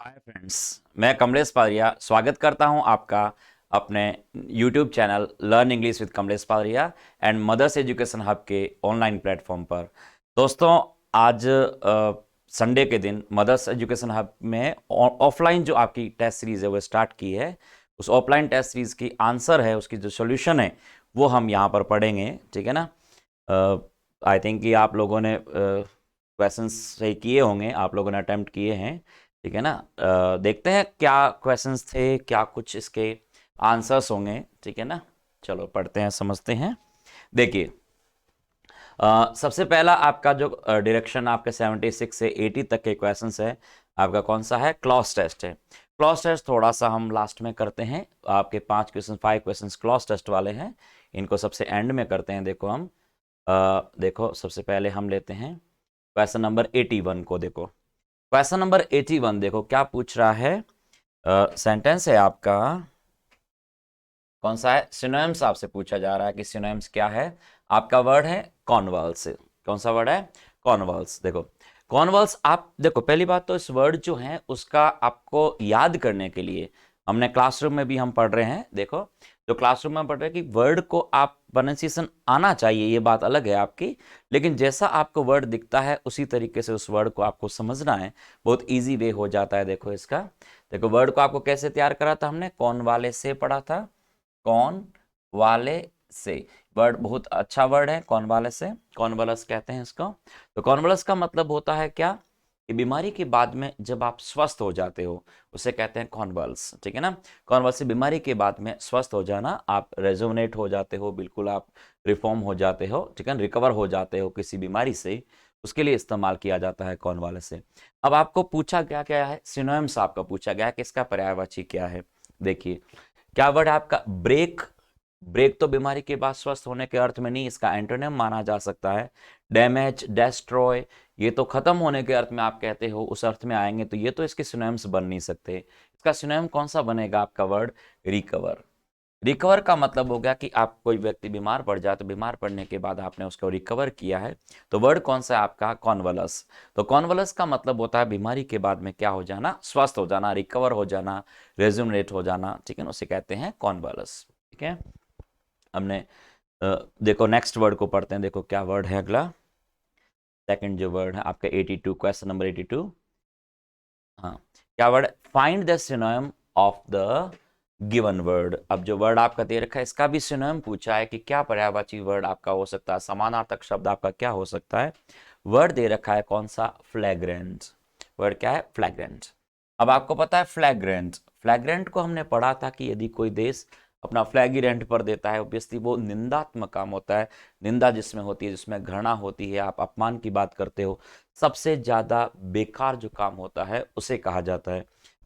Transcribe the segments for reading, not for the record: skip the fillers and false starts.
Hi friends, मैं कमलेश पारिया स्वागत करता हूं आपका अपने YouTube channel learn English with Kamlesh Pariya and mothers education hub के ऑनलाइन प्लेटफॉर्म पर। दोस्तों, आज संडे के दिन मदर्स एजुकेशन हब में ऑफलाइन जो आपकी टेस्ट सीरीज है वो स्टार्ट की है। उस ऑफलाइन टेस्ट सीरीज की आंसर है, उसकी जो सोल्यूशन है वो हम यहाँ पर पढ़ेंगे, ठीक है ना। आई थिंक कि आप लोगों ने क्वेश्चंस सही किए होंगे, आप लोगों ने अटेम्प्ट किए हैं, ठीक है ना। देखते हैं क्या क्वेश्चंस थे, क्या कुछ इसके आंसर्स होंगे, ठीक है ना। चलो पढ़ते हैं, समझते हैं। देखिए, सबसे पहला आपका जो डायरेक्शन आपके 76 से 80 तक के क्वेश्चंस है, आपका कौन सा है? क्लॉज टेस्ट है। क्लॉज टेस्ट थोड़ा सा हम लास्ट में करते हैं। आपके 5 क्वेश्चन 5 क्वेश्चन क्लॉज टेस्ट वाले हैं, इनको सबसे एंड में करते हैं। देखो हम देखो सबसे पहले हम लेते हैं क्वेश्चन नंबर 81 को। देखो क्वेश्चन नंबर 81, देखो क्या पूछ रहा है। सेंटेंस है आपका कौन सा है? सिनोनिम्स आपसे पूछा जा रहा है कि सिनोनिम्स क्या है। आपका वर्ड है कॉन्वल्स। कौन सा वर्ड है? कॉन्वल्स। देखो कॉन्वल्स, आप देखो पहली बात तो इस वर्ड जो है उसका आपको याद करने के लिए हमने क्लासरूम में भी हम पढ़ रहे हैं। देखो जो क्लासरूम में पढ़ रहे हैं कि वर्ड को आप प्रोनाउंसिएशन आना चाहिए, ये बात अलग है आपकी, लेकिन जैसा आपको वर्ड दिखता है उसी तरीके से उस वर्ड को आपको समझना है। बहुत इजी वे हो जाता है। देखो इसका, देखो वर्ड को आपको कैसे तैयार करा था हमने? कौन वाले से पढ़ा था, कौन वाले से। वर्ड बहुत अच्छा वर्ड है, कौन वाले से, कॉन्वलस कहते हैं इसको। तो कॉन्वलस का मतलब होता है क्या? कि बीमारी के बाद में जब आप स्वस्थ हो जाते हो उसे कहते हैं कॉन्वल्स, ठीक है ना। कॉन्वल्स से बीमारी के बाद में स्वस्थ हो जाना, आप रेजुनेट हो जाते हो, बिल्कुल आप रिफॉर्म हो जाते हो, ठीक है, रिकवर हो जाते हो किसी बीमारी से, उसके लिए इस्तेमाल किया जाता है कॉन्वालेस से। अब आपको पूछा गया क्या है? सिनोनिम्स आपका पूछा गया है कि इसका पर्यायवाची क्या है। देखिए क्या वर्ड है आपका? ब्रेक। ब्रेक तो बीमारी के बाद स्वस्थ होने के अर्थ में नहीं, इसका एंटोनिम माना जा सकता है। डैमेज, डेस्ट्रॉय, ये तो खत्म होने के अर्थ में आप कहते हो, उस अर्थ में आएंगे तो ये तो इसके सिनोनिम्स बन नहीं सकते। इसका सिनोनिम कौन सा बनेगा? आपका वर्ड रिकवर। रिकवर का मतलब हो गया कि आप कोई व्यक्ति बीमार पड़ जाए तो बीमार पड़ने के बाद आपने उसको रिकवर किया है, तो वर्ड कौन सा है आपका? कॉन्वलस। तो कॉन्वलस का मतलब होता है बीमारी के बाद में क्या हो जाना? स्वस्थ हो जाना, रिकवर हो जाना, रेजुमनेट हो जाना, ठीक है ना, उसे कहते हैं कॉन्वलस, ठीक है। हमने देखो नेक्स्ट वर्ड को पढ़ते हैं। देखो क्या वर्ड है अगला, सेकंड जो वर्ड है आपका 82, क्वेश्चन नंबर 82। हाँ, क्या word? Find the synonym of the given word. अब जो वर्ड आपका दे रखा है इसका भी सिनोनिम पूछा है कि क्या पर्यायवाची वर्ड आपका हो सकता है, समानार्थक शब्द आपका क्या हो सकता है। वर्ड दे रखा है कौन सा? फ्लैग्रेंट। वर्ड क्या है? फ्लैग्रेंट। अब आपको पता है फ्लैग्रेंट, फ्लैग्रेंट को हमने पढ़ा था कि यदि कोई देश अपना फ्लैग ही रेंट पर देता है, ऑब्वियसली वो निंदात्मक काम होता है। निंदा जिसमें होती है, जिसमें घृणा होती है, आप अपमान की बात करते हो, सबसे ज्यादा बेकार जो काम होता है उसे कहा जाता है,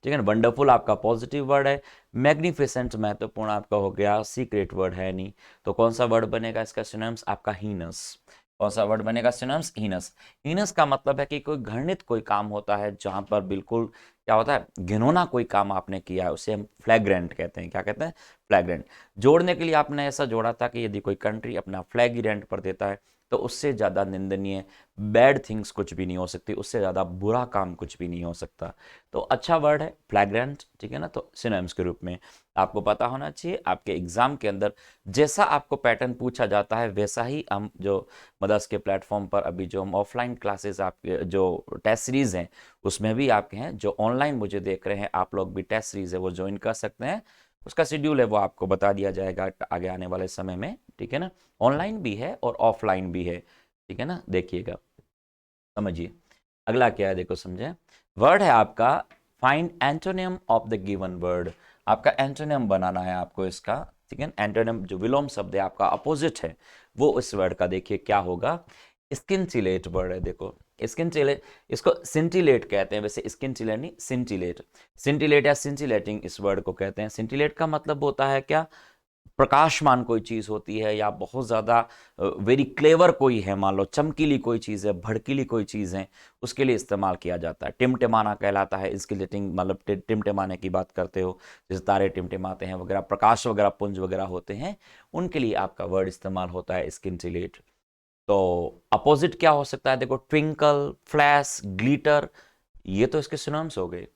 ठीक है ना। वंडरफुल आपका पॉजिटिव वर्ड है। मैग्निफिसेंट महत्वपूर्ण आपका हो गया, सीक्रेट वर्ड है नहीं। तो कौन सा वर्ड बनेगा इसका सिनोनिम्स? आपका हीनस। कौन सा वर्ड बनेगा सिनोनिम्स? हीनस। हीनस का मतलब है कि कोई घृणित कोई काम होता है जहां पर बिल्कुल क्या होता है, घिनौना कोई काम आपने किया है, उसे हम फ्लैग्रेंट कहते हैं। क्या कहते हैं? फ्लैग्रेंट। जोड़ने के लिए आपने ऐसा जोड़ा था कि यदि कोई कंट्री अपना फ्लैग ही रेंट पर देता है तो उससे ज़्यादा निंदनीय बैड थिंग्स कुछ भी नहीं हो सकती, उससे ज़्यादा बुरा काम कुछ भी नहीं हो सकता। तो अच्छा वर्ड है फ्लैग्रेंट, ठीक है ना। तो सिनोनिम्स के रूप में आपको पता होना चाहिए। आपके एग्जाम के अंदर जैसा आपको पैटर्न पूछा जाता है वैसा ही हम जो मदर्स के प्लेटफॉर्म पर अभी जो हम ऑफलाइन क्लासेस आपके जो टेस्ट सीरीज हैं उसमें भी आपके हैं, जो ऑनलाइन मुझे देख रहे हैं आप लोग भी टेस्ट सीरीज है वो ज्वाइन कर सकते हैं। उसका शेड्यूल है वो आपको बता दिया जाएगा आगे आने वाले समय में, ठीक है ना। ऑनलाइन भी है और ऑफलाइन भी है, ठीक है ना। देखिएगा, समझिए अगला क्या है, देखो समझे। वर्ड है आपका find antonym of the given word. आपका एंटोनियम बनाना है आपको इसका, ठीक है। एंटोनियम जो विलोम शब्द है आपका अपोजिट है वो इस वर्ड का देखिए क्या होगा। स्किनचिलेट वर्ड है। देखो स्किनचिलेट, इसको सिंटिलेट कहते हैं, वैसे स्किनचिलेट नहीं, सिंटिलेट। सिंटिलेट या सिंचिलेटिंग इस वर्ड को कहते हैं। सिंटिलेट का मतलब होता है क्या? प्रकाशमान कोई चीज होती है या बहुत ज्यादा वेरी क्लेवर कोई है, मान लो चमकीली कोई चीज है, भड़कीली कोई चीज है, उसके लिए इस्तेमाल किया जाता है। टिमटिमाना कहलाता है इंस्किलेटिंग, मतलब टिमटिमाने की बात करते हो, जैसे तारे टिमटिमाते हैं वगैरह, प्रकाश वगैरह पुंज वगैरह होते हैं, उनके लिए आपका वर्ड इस्तेमाल होता है स्किनचिलेट। तो अपोजिट क्या हो सकता है? देखो ट्विंकल, फ्लैश, ग्लिटर, ये तो इसके सिनोनिम्स हो गए।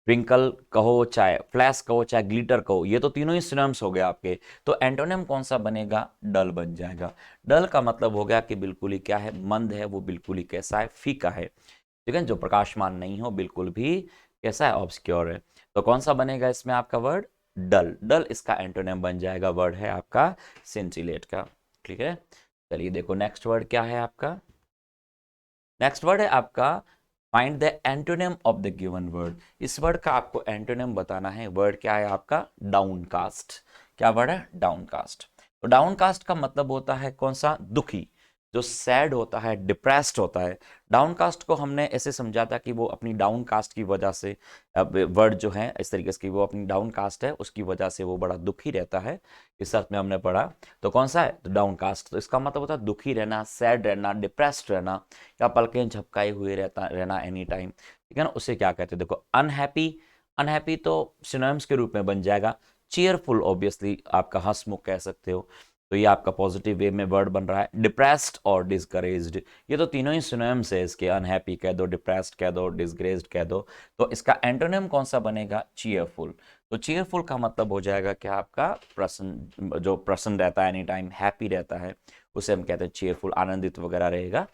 ट्विंकल कहो चाहे फ्लैश कहो चाहे ग्लिटर कहो, ये तो तीनों ही सिनोनिम्स हो गए आपके। तो एंटोनिम कौन सा बनेगा? डल बन जाएगा। डल का मतलब हो गया कि बिल्कुल ही क्या है, मंद है, वो बिल्कुल ही कैसा है, फीका है, ठीक है, जो प्रकाशमान नहीं हो, बिल्कुल भी कैसा है, ऑब्सक्योर है। तो कौन सा बनेगा इसमें आपका वर्ड? डल। डल इसका एंटोनिम बन जाएगा, वर्ड है आपका सेंटिलेट का, ठीक है। चलिए देखो नेक्स्ट वर्ड क्या है आपका। नेक्स्ट वर्ड है आपका find the antonym of the given word. इस वर्ड का आपको एंटोनिम बताना है। वर्ड क्या है आपका? डाउनकास्ट। क्या वर्ड है? डाउनकास्ट। तो डाउनकास्ट का मतलब होता है कौन सा? दुखी, जो सैड होता है, डिप्रेस्ड होता है। डाउनकास्ट को हमने ऐसे समझा था कि वो अपनी डाउनकास्ट की वजह से, वर्ड जो है इस तरीके से कि वो अपनी डाउनकास्ट है, उसकी वजह से वो बड़ा दुखी रहता है, इस अर्थ में हमने पढ़ा। तो कौन सा है? तो डाउनकास्ट। तो इसका मतलब होता है दुखी रहना, सैड रहना, डिप्रेस्ड रहना, या पलकें झपकाए हुए रहना एनी टाइम, ठीक है ना, उसे क्या कहते हैं? देखो अनहैप्पी। अनहैप्पी तो सिनोनिम्स के रूप में बन जाएगा। चीयरफुल ऑब्वियसली आपका हंसमुख कह सकते हो, तो ये आपका पॉजिटिव वे में वर्ड बन रहा है। डिप्रेस्ड और डिस्करेज्ड, ये तो तीनों ही सिनोनिम्स है इसके। अनहैप्पी कह दो, डिप्रेस्ड कह दो, डिस्करेज्ड कह दो। तो इसका एंटोनिम कौन सा बनेगा? चीयरफुल। तो चीयरफुल का मतलब हो जाएगा क्या आपका? प्रसन्न, जो प्रसन्न रहता है, एनी टाइम हैप्पी रहता है, उसे हम कहते हैं चीयरफुल, आनंदित वगैरह रहेगा।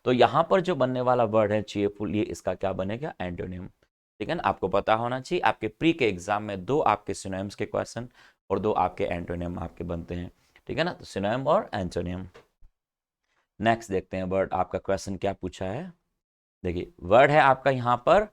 तो यहां पर जो बनने वाला वर्ड है चीयरफुल, ये इसका क्या बनेगा? एंटोनिम, ठीक है ना। आपको पता होना चाहिए, आपके प्री के एग्जाम में 2 आपके सिनोनिम्स के क्वेश्चन और 2 आपके एंटोनिम आपके बनते हैं, ठीक है ना। तो सिनोनिम और एंटोनिम। नेक्स्ट देखते हैं वर्ड आपका क्वेश्चन क्या पूछा है। देखिए वर्ड है आपका यहाँ पर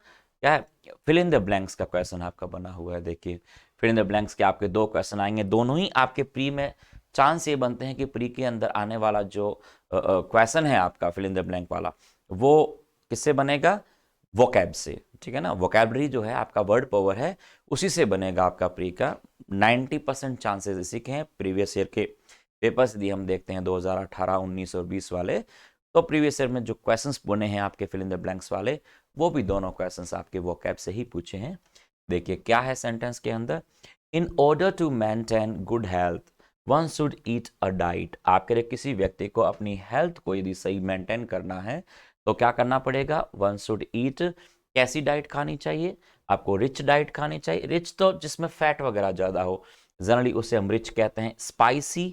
क्या है? फिल इन द ब्लैंक्स का क्वेश्चन आपका बना हुआ है। देखिए फिल इन द ब्लैंक्स के आपके 2 क्वेश्चन आएंगे, दोनों ही आपके प्री में। चांस ये बनते हैं कि प्री के अंदर आने वाला जो क्वेश्चन है आपका फिल इन द ब्लैंक वाला, वो किससे बनेगा? वोकैब से, ठीक है ना। वोकैबलरी जो है आपका वर्ड पावर है, उसी से बनेगा आपका प्री का। 90% चांसेस इसी के हैं। प्रीवियस ईयर के पेपर्स यदि हम देखते हैं 2018, 19 और 20 वाले, तो प्रीवियस ईयर में जो क्वेश्चंस बने हैं आपके फिल इन द ब्लैंक्स वाले, वो भी दोनों क्वेश्चंस आपके वोकैब से ही पूछे हैं। देखिए क्या है सेंटेंस के अंदर। In order to maintain good health one should eat a diet. आपके लिए किसी व्यक्ति को अपनी हेल्थ को यदि सही मेंटेन करना है तो क्या करना पड़ेगा? वन शुड ईट। कैसी डाइट खानी चाहिए? आपको रिच डाइट खानी चाहिए। रिच तो जिसमें फैट वगैरह ज़्यादा हो, जनरली उसे हम रिच कहते हैं। Spicy,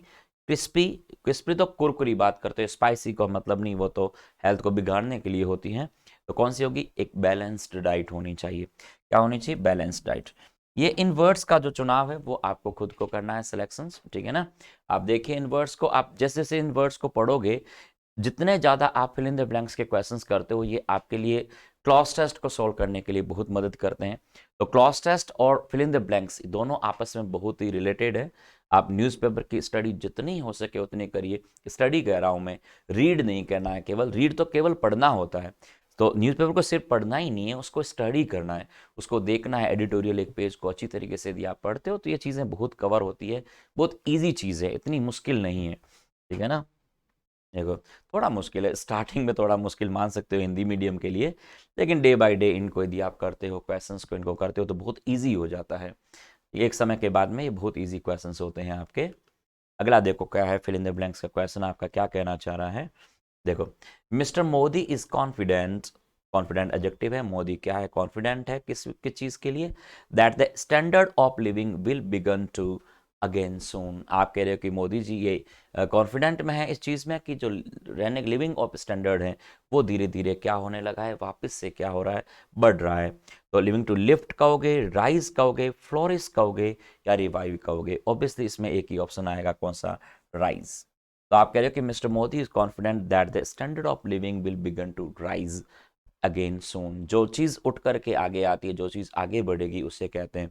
crispy. क्रिस्पी तो कुरकुरी बात करते हैं, स्पाइसी का मतलब नहीं, वो तो हेल्थ को बिगाड़ने के लिए होती हैं। तो कौन सी होगी? एक बैलेंस्ड डाइट होनी चाहिए। क्या होनी चाहिए? Balanced diet. ये इन वर्ड्स का जो चुनाव है वो आपको खुद को करना है, सिलेक्शंस, ठीक है ना। आप देखिए इन वर्ड्स को, आप जैसे जैसे इन वर्ड्स को पढ़ोगे, जितने ज़्यादा आप फिल इन द ब्लैंक्स के क्वेश्चंस करते हो, ये आपके लिए क्लॉज टेस्ट को सॉल्व करने के लिए बहुत मदद करते हैं। तो क्लॉज टेस्ट और फिल इन द ब्लैंक्स दोनों आपस में बहुत ही रिलेटेड है। आप न्यूज़पेपर की स्टडी जितनी हो सके उतनी करिए। स्टडी कह रहा हूँ मैं, रीड नहीं करना है केवल। रीड तो केवल पढ़ना होता है। तो न्यूज़पेपर को सिर्फ पढ़ना ही नहीं है, उसको स्टडी करना है, उसको देखना है। एडिटोरियल एक पेज को अच्छी तरीके से यदि आप पढ़ते हो तो ये चीज़ें बहुत कवर होती है। बहुत ईजी चीज़ है, इतनी मुश्किल नहीं है, ठीक है ना। देखो थोड़ा मुश्किल है, स्टार्टिंग में थोड़ा मुश्किल मान सकते हो हिंदी मीडियम के लिए, लेकिन डे बाय डे इनको यदि आप करते हो, क्वेश्चंस को इनको करते हो, तो बहुत इजी हो जाता है। एक समय के बाद में ये बहुत इजी क्वेश्चंस होते हैं आपके। अगला देखो क्या है फिल इन द ब्लैंक्स का क्वेश्चन आपका क्या कहना चाह रहा है। देखो mister Modi is confident. Confident adjective है। मोदी क्या है? कॉन्फिडेंट है किस किस चीज के लिए? That the standard of living will begin to again soon. आप कह रहे हो कि मोदी जी ये कॉन्फिडेंट में है इस चीज़ में कि जो रहने लिविंग ऑफ स्टैंडर्ड है वो धीरे धीरे क्या होने लगा है, वापस से क्या हो रहा है, बढ़ रहा है। तो लिविंग टू लिफ्ट कहोगे, राइज कहोगे, फ्लोरिश कहोगे, या रिवाइव कहोगे? ऑब्वियसली इसमें एक ही ऑप्शन आएगा, कौन सा? राइज। तो आप कह रहे हो कि mister Modi is confident that the standard of living will begin to rise again soon. जो चीज़ उठ करके आगे आती है, जो चीज़ आगे बढ़ेगी, उसे कहते हैं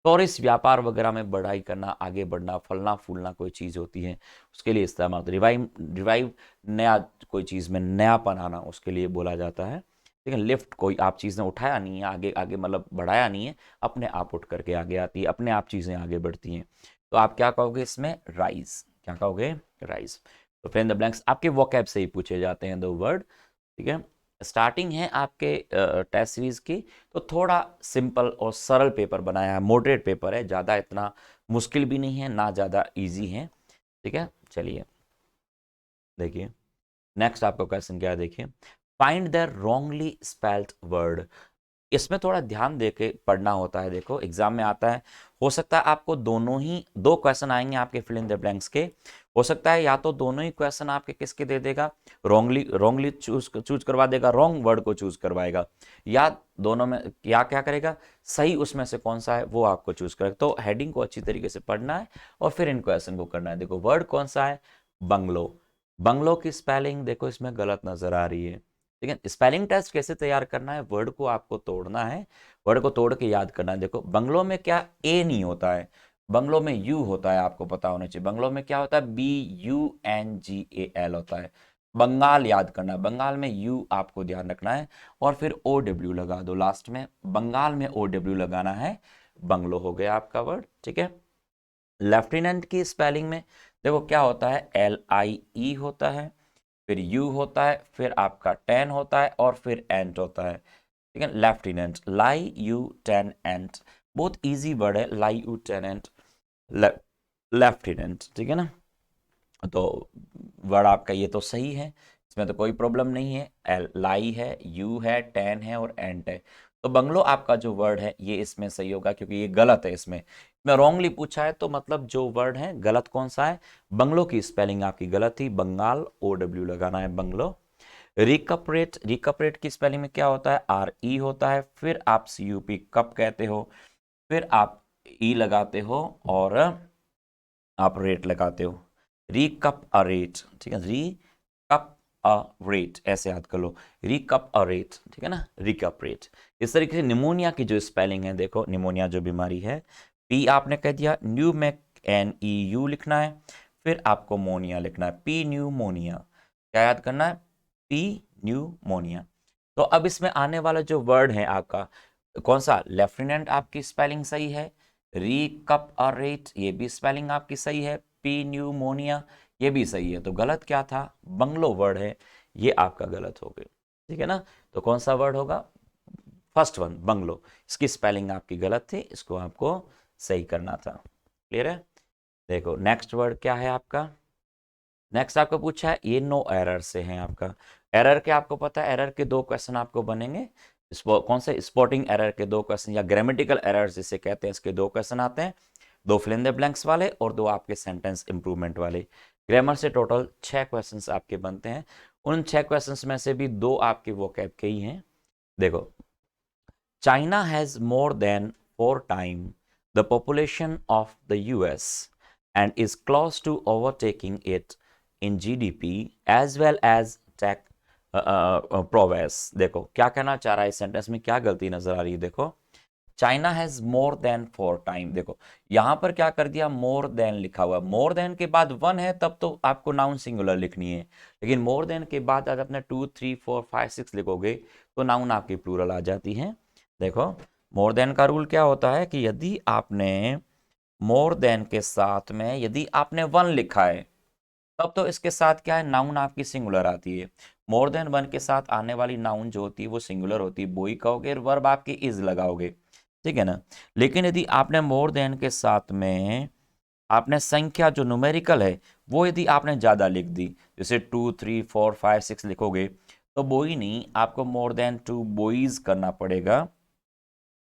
टॉरिस। व्यापार वगैरह में बढ़ाई करना, आगे बढ़ना, फलना फूलना कोई चीज़ होती है, उसके लिए इस्तेमाल होता है। रिवाइव, रिवाइव नया, कोई चीज़ में नयापन आना, उसके लिए बोला जाता है। लेकिन लिफ्ट, कोई आप चीज़ ने उठाया नहीं है, आगे आगे मतलब बढ़ाया नहीं है, अपने आप उठ करके आगे आती है, अपने आप चीज़ें आगे बढ़ती हैं। तो आप क्या कहोगे इसमें? राइज। क्या कहोगे? राइज। तो फिर इन द ब्लैंक्स आपके वोकैब से ही पूछे जाते हैं 2 वर्ड, ठीक है। स्टार्टिंग है आपके टेस्ट सीरीज की, तो थोड़ा सिंपल और सरल पेपर बनाया है, मॉडरेट पेपर है, ज़्यादा इतना मुश्किल भी नहीं है ना ज़्यादा इजी है, ठीक है। चलिए देखिए नेक्स्ट आपका क्वेश्चन क्या है। देखिए find the wrongly spelled word. इसमें थोड़ा ध्यान दे के पढ़ना होता है। देखो एग्जाम में आता है, हो सकता है आपको दोनों ही दो क्वेश्चन आएंगे आपके फिल इन द ब्लैंक्स के। हो सकता है या तो दोनों ही क्वेश्चन आपके किसके दे देगा, रॉन्गली चूज करवा देगा, रॉन्ग वर्ड को चूज करवाएगा, या दोनों में या क्या करेगा, सही उसमें से कौन सा है वो आपको चूज करेगा। तो हेडिंग को अच्छी तरीके से पढ़ना है और फिर इन क्वेश्चन को करना है। देखो वर्ड कौन सा है, बंगलो। बंगलो की स्पेलिंग देखो इसमें गलत नजर आ रही है। ठीक है, स्पेलिंग टेस्ट कैसे तैयार करना है, वर्ड को आपको तोड़ना है, वर्ड को तोड़ के याद करना है। देखो बंगलो में क्या ए नहीं होता है, बंगलो में यू होता है, आपको पता होना चाहिए। बंगलो में क्या होता है, BUNGAL होता है। बंगाल याद करना है, बंगाल में यू आपको ध्यान रखना है और फिर OW लगा दो लास्ट में, बंगाल में OW लगाना है, बंगलो हो गया आपका वर्ड। ठीक है, लेफ्टिनेंट की स्पेलिंग में देखो क्या होता है, LIE होता है, फिर यू होता है, फिर आपका टेन होता है और फिर एंट होता है। ठीक है, लेफ्टिनेंट, लाई यू टेन एंट, बहुत इजी वर्ड है, lie you ten ant lieutenant. ठीक है ना, तो वर्ड आपका ये तो सही है, इसमें तो कोई प्रॉब्लम नहीं है। लाई है, यू है, टेन है और एंट है, तो बंगलो आपका जो वर्ड है ये इसमें सही होगा, क्योंकि ये गलत है। इसमें मैं रॉन्गली पूछा है तो मतलब जो वर्ड है गलत कौन सा है, बंगलो की स्पेलिंग आपकी गलत थी, बंगाल OW लगाना है, बंगलो। रिकपरेट, रिकपरेट की स्पेलिंग में क्या होता है, RE होता है, फिर आप CUP कप कहते हो, फिर आप E लगाते हो और आप रेट लगाते हो, रिकप अ रेट। ठीक है, रिकप अ रेट ऐसे याद कर लो, रिकप अ रेट। ठीक है ना, रिकप रेट। इस तरीके से निमोनिया की जो स्पेलिंग है, देखो निमोनिया जो बीमारी है, P आपने कह दिया, न्यू में NEU लिखना है, फिर आपको मोनिया लिखना है, P न्यूमोनिया। क्या याद करना है, P न्यूमोनिया। तो अब इसमें आने वाला जो वर्ड है आपका कौन सा, लेफ्टिनेंट आपकी स्पेलिंग सही है, रिकपरेट ये भी स्पेलिंग आपकी सही है, पी न्यूमोनिया ये भी सही है। तो गलत क्या था, बंगलो वर्ड है, ये आपका गलत हो गया। ठीक है ना, तो कौन सा वर्ड होगा, फर्स्ट वन बंगलो, इसकी स्पेलिंग आपकी गलत थी, इसको आपको सही करना था। क्लियर है। देखो नेक्स्ट वर्ड क्या है आपका, नेक्स्ट आपको पूछा है, ये नो एरर से है आपका। एरर के आपको पता है, एरर के दो क्वेश्चन आपको बनेंगे, कौन से, स्पॉटिंग एरर के दो क्वेश्चन या ग्रामेटिकल एरर जिसे कहते हैं, इसके दो क्वेश्चन आते हैं, दो फिल इन द ब्लैंक्स वाले और दो आपके सेंटेंस इंप्रूवमेंट वाले। ग्रामर से टोटल 6 क्वेश्चंस आपके बनते हैं, उन 6 क्वेश्चंस में से भी दो आपके वोकैब के ही हैं। देखो, China has more than 4 time the population of the US and is close to overtaking it in GDP as well as tech prowess। देखो क्या कहना चाह रहा है, इस सेंटेंस में क्या गलती नजर आ रही है। देखो, China has more than 4 time, देखो यहां पर क्या कर दिया, मोर देन लिखा हुआ, मोर देन के बाद 1 है तब तो आपको नाउन सिंगुलर लिखनी है, लेकिन मोर देन के बाद अगर अपने 2 3 4 5 6 लिखोगे तो नाउन आपकी प्लूरल आ जाती है। देखो मोर देन का रूल क्या होता है कि यदि आपने मोर देन के साथ में यदि आपने 1 लिखा है तब तो इसके साथ क्या है, नाउन आपकी सिंगुलर आती है। मोर देन 1 के साथ आने वाली नाउन जो होती है वो सिंगुलर होती है, बोई कहोगे और वर्ब आपकी इज लगाओगे। ठीक है ना, लेकिन यदि आपने मोर देन के साथ में आपने संख्या जो न्यूमेरिकल है वो यदि आपने ज्यादा लिख दी, जैसे 2 3 4 5 6 लिखोगे, तो बोई नहीं, आपको मोर देन 2 बोईज करना पड़ेगा।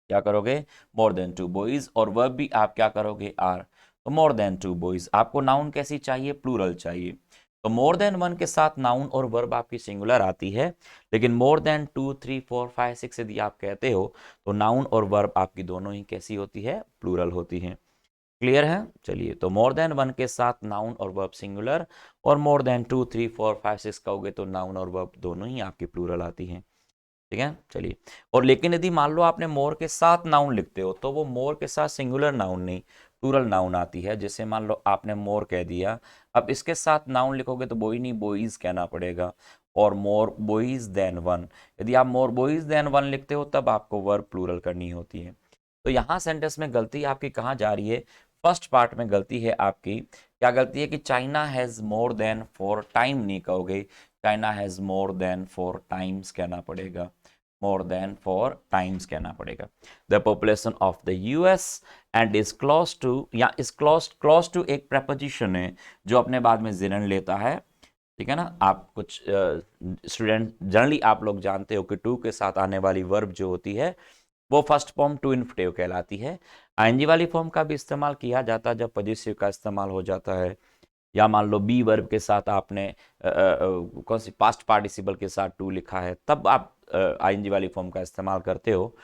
क्या करोगे, मोर देन 2 बॉयज, और वर्ब भी आप क्या करोगे, आर। तो मोर देन 2 बॉयज, आपको नाउन कैसी चाहिए, प्लूरल चाहिए। तो मोर देन 1 के साथ नाउन और वर्ब आपकी सिंगुलर आती है, लेकिन मोर देन 2 3 4 5 6 यदि आप कहते हो तो नाउन और वर्ब आपकी दोनों ही कैसी होती है, प्लूरल होती है। क्लियर है। चलिए, तो मोर देन 1 के साथ नाउन और वर्ब सिंगुलर, और मोर देन 2 3 4 5 6 कहोगे तो नाउन और वर्ब दोनों ही आपकी प्लूरल आती हैं। ठीक है, चलिए। और लेकिन यदि मान लो आपने मोर के साथ नाउन लिखते हो तो वो मोर के साथ सिंगुलर नाउन नहीं, प्लूरल नाउन आती है। जैसे मान लो आपने मोर कह दिया, अब इसके साथ नाउन लिखोगे तो बोई नहीं, बोईज कहना पड़ेगा, और मोर बोईज देन 1। यदि आप मोर बोईज देन 1 लिखते हो तब आपको वर्ब प्लूरल करनी होती है। तो यहाँ सेंटेंस में गलती आपकी कहाँ जा रही है, फर्स्ट पार्ट में गलती है आपकी। क्या गलती है कि China has more than 4 time नहीं कहोगे, China has more than 4 times कहना पड़ेगा, मोर देन 4 टाइम्स कहना पड़ेगा। The population of the US and is close to, या इज क्लोज टू एक प्रपोजिशन है जो अपने बाद में जिरन लेता है। ठीक है ना। आप कुछ स्टूडेंट जनरली आप लोग जानते हो कि टू के साथ आने वाली वर्ब जो होती है वो फर्स्ट फॉर्म टू इन्फिनेटिव कहलाती है। आईएनजी वाली फॉर्म का भी इस्तेमाल किया जाता है जब पॉजिटिव का इस्तेमाल हो जाता है, या मान लो बी वर्ब के साथ आपने कौन सी पास्ट पार्टिसिपल के साथ टू लिखा है, तब आप आईएनजी वाली फॉर्म का इस्तेमाल करते हो।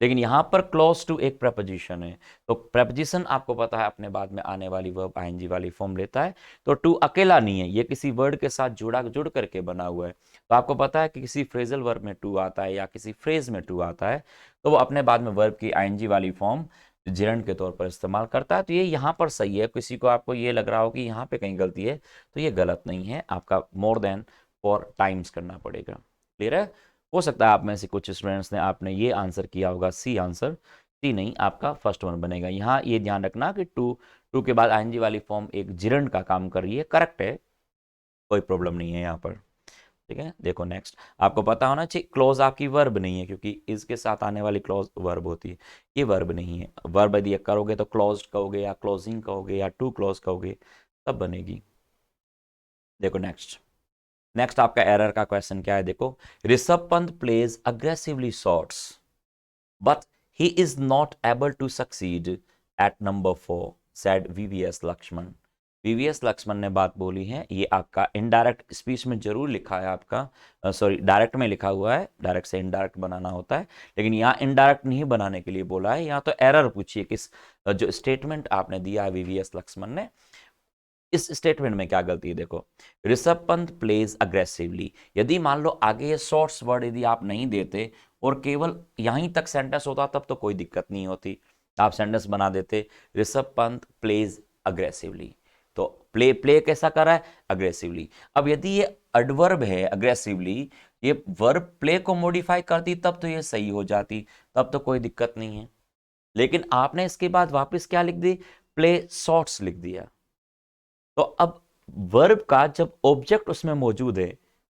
लेकिन यहाँ पर क्लोज टू एक प्रपोजिशन है, तो प्रपोजिशन आपको पता है अपने बाद में आने वाली वर्ब आईएनजी वाली फॉर्म लेता है। तो टू अकेला नहीं है, ये किसी वर्ड के साथ जुड़ करके बना हुआ है। तो आपको पता है कि किसी फ्रेजल वर्ब में टू आता है या किसी फ्रेज में टू आता है, तो वो अपने बाद में वर्ब की आईएनजी वाली फॉर्म जिरंड के तौर पर इस्तेमाल करता है। तो ये यहाँ पर सही है। किसी को आपको ये लग रहा हो कि यहाँ पे कहीं गलती है, तो ये गलत नहीं है, आपका मोर देन 4 टाइम्स करना पड़ेगा। क्लियर है। हो सकता है आप में से कुछ स्टूडेंट्स ने आपने ये आंसर किया होगा सी आंसर, सी नहीं, आपका फर्स्ट वन बनेगा। यहाँ ये ध्यान रखना कि टू के बाद आईएनजी वाली फॉर्म एक जिरंड का काम कर रही है, करेक्ट है, कोई प्रॉब्लम नहीं है यहाँ पर। ठीक है, देखो नेक्स्ट, आपको पता होना चाहिए क्लोज आपकी वर्ब नहीं है, क्योंकि इसके साथ आने वाली क्लोज वर्ब होती है, ये वर्ब नहीं है। वर्ब यदि करोगे तो क्लोज्ड कहोगे या क्लोजिंग कहोगे या टू क्लोज कहोगे, तब बनेगी। देखो नेक्स्ट, नेक्स्ट आपका एरर का क्वेश्चन क्या है, देखो, Rishabh Pant plays aggressively shots but he is not able to succeed at number 4 said VVS Laxman. VVS Laxman ने बात बोली है, ये आपका इनडायरेक्ट स्पीच में जरूर लिखा है, आपका सॉरी डायरेक्ट में लिखा हुआ है, डायरेक्ट से इनडायरेक्ट बनाना होता है, लेकिन यहाँ इनडायरेक्ट नहीं बनाने के लिए बोला है। यहाँ तो एरर पूछिए किस जो स्टेटमेंट आपने दिया है वीवीएस लक्ष्मण ने, इस स्टेटमेंट में क्या गलती है। देखो, ऋषभ पंत प्लेज अग्रेसिवली, यदि मान लो आगे ये शॉर्ट्स वर्ड यदि आप नहीं देते और केवल यहीं तक सेंटेंस होता तब तो कोई दिक्कत नहीं होती, आप सेंटेंस बना देते ऋषभ पंत प्लेज अग्रेसिवली। तो प्ले कैसा कर रहा है, अग्रेसिवली। अब यदि ये एडवर्ब है अग्रेसिवली, ये वर्ब प्ले को मॉडिफाई करती तब तो ये सही हो जाती, तब तो कोई दिक्कत नहीं है। लेकिन आपने इसके बाद वापस क्या लिख दी, प्ले शॉर्ट्स लिख दिया। तो अब वर्ब का जब ऑब्जेक्ट उसमें मौजूद है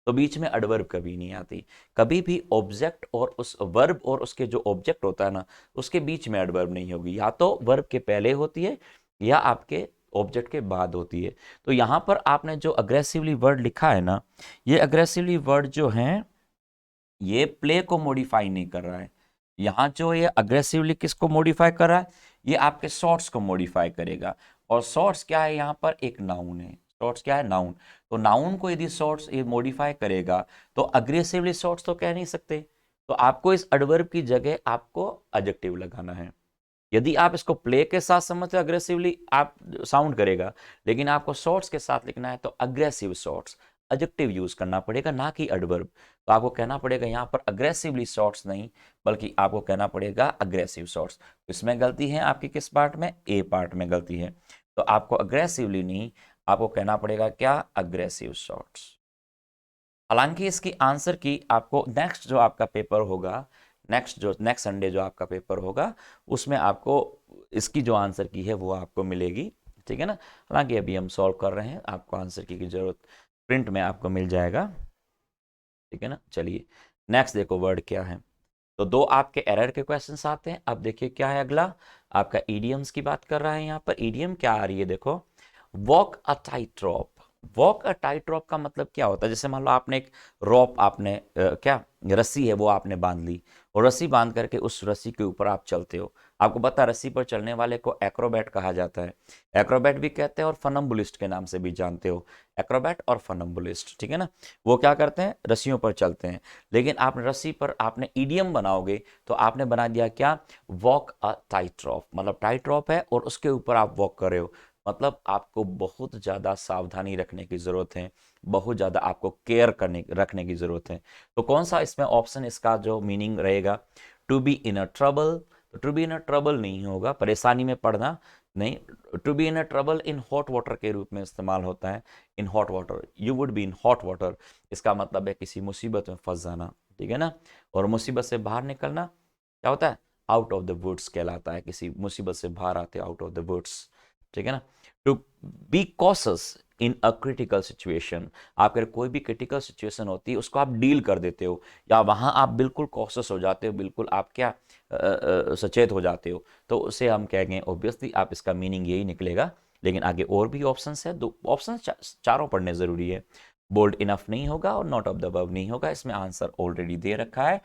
तो बीच में एडवर्ब कभी नहीं आती। कभी भी ऑब्जेक्ट और उस वर्ब और उसके जो ऑब्जेक्ट होता है ना, उसके बीच में एडवर्ब नहीं होगी, या तो वर्ब के पहले होती है या आपके ऑब्जेक्ट के बाद होती है। तो यहां पर आपने जो अग्रेसिवली वर्ड लिखा है ना, ये अग्रेसिवली वर्ड जो है ये प्ले को मॉडिफाई नहीं कर रहा है। यहाँ जो ये अग्रेसिवली किसको मॉडिफाई कर रहा है, ये आपके शॉर्ट्स को मॉडिफाई करेगा। और शॉर्ट्स क्या है, यहाँ पर एक नाउन है। शॉर्ट्स क्या है, नाउन। तो नाउन को यदि शॉर्ट्स ये मॉडिफाई करेगा तो अग्रेसिवली शॉर्ट्स तो कह नहीं सकते, तो आपको इस एडवर्ब की जगह आपको एडजेक्टिव लगाना है। यदि आप इसको प्ले के साथ समझते हो अग्रेसिवली आप साउंड करेगा, लेकिन आपको शॉर्ट्स के साथ लिखना है तो अग्रेसिव शॉर्ट्स एडजेक्टिव यूज करना पड़ेगा, ना कि एडवर्ब। तो आपको कहना पड़ेगा यहाँ पर अग्रेसिवली शॉर्ट्स नहीं, बल्कि आपको कहना पड़ेगा अग्रेसिव शॉर्ट्स। इसमें गलती है आपकी किस पार्ट में, ए पार्ट में गलती है। तो आपको अग्रेसिवली नहीं, आपको कहना पड़ेगा क्या, अग्रेसिव शॉर्ट्स। हालांकि इसकी आंसर की आपको नेक्स्ट जो आपका पेपर होगा, नेक्स्ट संडे जो आपका पेपर होगा, उसमें आपको इसकी जो आंसर की है वो आपको मिलेगी। ठीक है ना। हालांकि अभी हम सॉल्व कर रहे हैं, आपको आंसर की जरूरत प्रिंट में आपको मिल जाएगा। ठीक है ना। चलिए नेक्स्ट देखो वर्ड क्या है। तो दो आपके एरर के क्वेश्चंस आते हैं। अब देखिए क्या है अगला, आपका ईडियम्स की बात कर रहा है। यहाँ पर ईडियम क्या आ रही है, देखो, walk a tight rope. Walk a tight rope का मतलब क्या होता है, जैसे मान लो आपने एक रॉप, आपने क्या रस्सी है वो आपने बांध ली, और रस्सी बांध करके उस रस्सी के ऊपर आप चलते हो। आपको पता है रस्सी पर चलने वाले को एक्रोबैट कहा जाता है, एक्रोबैट भी कहते हैं और फनम्बुलिस्ट के नाम से भी जानते हो, एक्रोबैट और फनम्बुलिस्ट। ठीक है ना। वो क्या करते हैं, रस्सियों पर चलते हैं। लेकिन आप रस्सी पर आपने ईडियम बनाओगे तो आपने बना दिया क्या, वॉक अ टाइट रॉप। मतलब टाइट रॉप है और उसके ऊपर आप वॉक कर रहे हो, मतलब आपको बहुत ज़्यादा सावधानी रखने की ज़रूरत है, बहुत ज़्यादा आपको केयर करने रखने की ज़रूरत है। तो कौन सा इसमें ऑप्शन इसका जो मीनिंग रहेगा, to be in a trouble. तो to be in a trouble नहीं होगा, परेशानी में पड़ना नहीं। To be in a trouble in hot water के रूप में इस्तेमाल होता है। In hot water, you would be in hot water, इसका मतलब है किसी मुसीबत में फंस जाना। ठीक है ना। और मुसीबत से बाहर निकलना क्या होता है, आउट ऑफ द वुड्स कहलाता है, किसी मुसीबत से बाहर आते आउट ऑफ द वुड्स। ठीक है ना। To be cautious in a critical situation, आप अगर कोई भी क्रिटिकल सिचुएशन होती है उसको आप डील कर देते हो, या वहां आप बिल्कुल कॉशस हो जाते हो, बिल्कुल आप क्या सचेत हो जाते हो, तो उसे हम कहेंगे, ऑब्वियसली आप इसका मीनिंग यही निकलेगा। लेकिन आगे और भी ऑप्शंस है, दो ऑप्शन चारों पढ़ने जरूरी है। बोल्ड इनफ नहीं होगा और नॉट ऑफ द अबव नहीं होगा, इसमें आंसर ऑलरेडी दे रखा है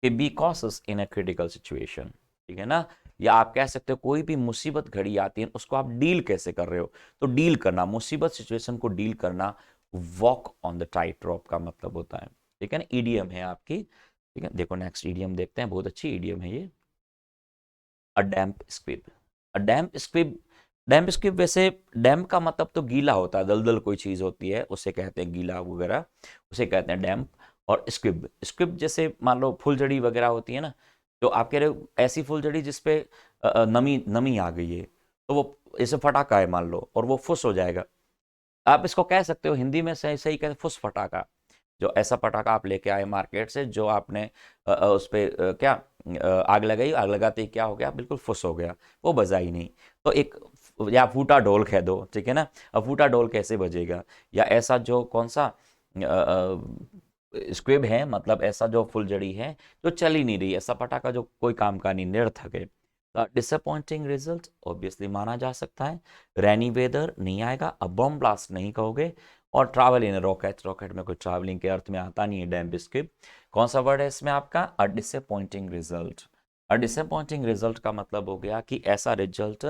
कि be cautious in a critical situation, ठीक है ना। या आप कह सकते हो कोई भी मुसीबत घड़ी आती है उसको आप डील कैसे कर रहे हो, तो डील करना, मुसीबत सिचुएशन को डील करना, walk on the tight rope का मतलब होता है, ठीक है ना। ईडीएम है आपकी, ठीक है। देखो नेक्स्ट ईडीएम देखते हैं, बहुत अच्छी ईडीएम है ये, अ डैम्प स्क्विब। अ डैम्प स्क्विब, डैम्प स्क्विब वैसे डैम्प का मतलब तो गीला होता है, दलदल कोई चीज होती है उसे कहते हैं गीला वगैरह, उसे कहते हैं डैम्प। और स्क्विब, स्क्विब जैसे मान लो फुलझड़ी वगैरह होती है ना, तो आप कह रहे हो ऐसी फुलझड़ी जिसपे नमी नमी आ गई है, तो वो जैसे फटाका है मान लो और वो फुस हो जाएगा, आप इसको कह सकते हो हिंदी में सही सही कहते फुस फटाका। जो ऐसा पटाखा आप लेके आए मार्केट से, जो आपने उस पे क्या आग लगाई, आग लगाते ही क्या हो गया, बिल्कुल फुस हो गया, वो बजा ही नहीं। तो एक, या फूटा ढोल कह दो, ठीक है ना। अब फूटा ढोल कैसे बजेगा, या ऐसा जो कौन सा स्क्विब है, मतलब ऐसा जो फुलझड़ी है जो चल ही नहीं रही, ऐसा पटाखा जो कोई काम का नहीं, निरर्थक है। डिसअपॉइंटिंग रिजल्ट ऑब्वियसली माना जा सकता है। रेनी वेदर नहीं आएगा, अब बम ब्लास्ट नहीं कहोगे। और ट्रैवल इन रॉकेट, रॉकेट में कोई ट्रैवलिंग के अर्थ में आता नहीं है डैम्प स्क्विब। कौन सा वर्ड है इसमें आपका, अ डिसअपॉइंटिंग रिजल्ट। अ डिसअपॉइंटिंग रिजल्ट का मतलब हो गया कि ऐसा रिजल्ट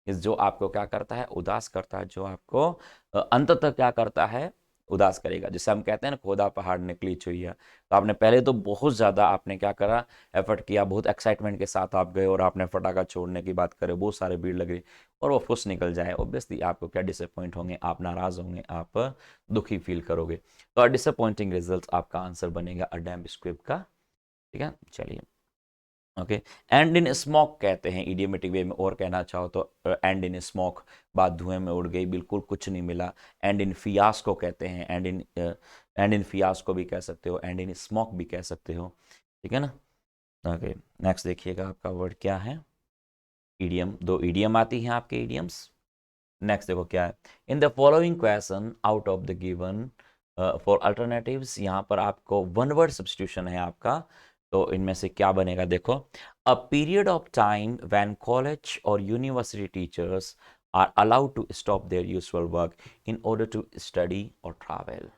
जो आपको क्या करता है, उदास करता है, जो आपको अंततः क्या करता है, उदास करेगा। जिसे हम कहते हैं ना, खोदा पहाड़ निकली चुईया। तो आपने पहले तो बहुत ज़्यादा आपने क्या करा, एफर्ट किया, बहुत एक्साइटमेंट के साथ आप गए और आपने फटाखा छोड़ने की बात करे, बहुत सारे भीड़ लग रही, और वो फुस निकल जाए, ऑब्वियसली आपको क्या डिसअपॉइंट होंगे, आप नाराज होंगे, आप दुखी फील करोगे। तो डिसअपॉइंटिंग रिजल्ट आपका आंसर बनेगा अ डैम्प स्क्विब का, ठीक है। चलिए, ओके। एंड इन स्मोक कहते हैं इडियोमेटिक वे में, और कहना चाहो तो एंड इन स्मोक, बात धुएं में उड़ गई, बिल्कुल कुछ नहीं मिला। एंड इन फियास्को कहते हैं, एंड इन फियास्को भी कह सकते हो, एंड इन स्मोक भी कह सकते हो, ठीक है ना। ओके, नेक्स्ट देखिएगा आपका वर्ड क्या है, ईडियम। दो ईडियम आती हैं आपके ईडियम्स। नेक्स्ट देखो क्या है, in the following question out of the given for alternatives, यहाँ पर आपको वन वर्ड सब्स्टिट्यूशन है आपका, तो इनमें से क्या बनेगा देखो, a period of time when college और university teachers are allowed to stop their usual work in order to study और ट्रैवल।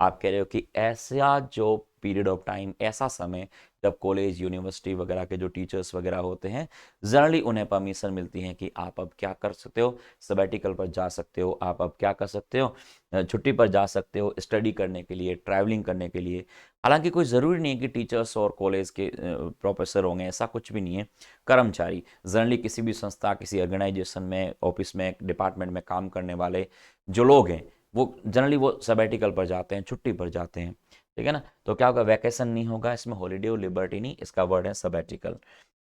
आप कह रहे हो कि ऐसा जो पीरियड ऑफ टाइम, ऐसा समय जब कॉलेज यूनिवर्सिटी वगैरह के जो टीचर्स वगैरह होते हैं, जनरली उन्हें परमिशन मिलती है कि आप अब क्या कर सकते हो, सबैटिकल पर जा सकते हो, आप अब क्या कर सकते हो, छुट्टी पर जा सकते हो, स्टडी करने के लिए, ट्रैवलिंग करने के लिए। हालांकि कोई ज़रूरी नहीं है कि टीचर्स और कॉलेज के प्रोफेसर होंगे, ऐसा कुछ भी नहीं है। कर्मचारी जनरली किसी भी संस्था, किसी ऑर्गेनाइजेशन में, ऑफिस में, डिपार्टमेंट में काम करने वाले जो लोग हैं, वो जनरली वो सबैटिकल पर जाते हैं, छुट्टी पर जाते हैं, ठीक है ना। तो क्या होगा, वैकेशन नहीं होगा इसमें, हॉलीडे और लिबर्टी नहीं, इसका वर्ड है सबैटिकल।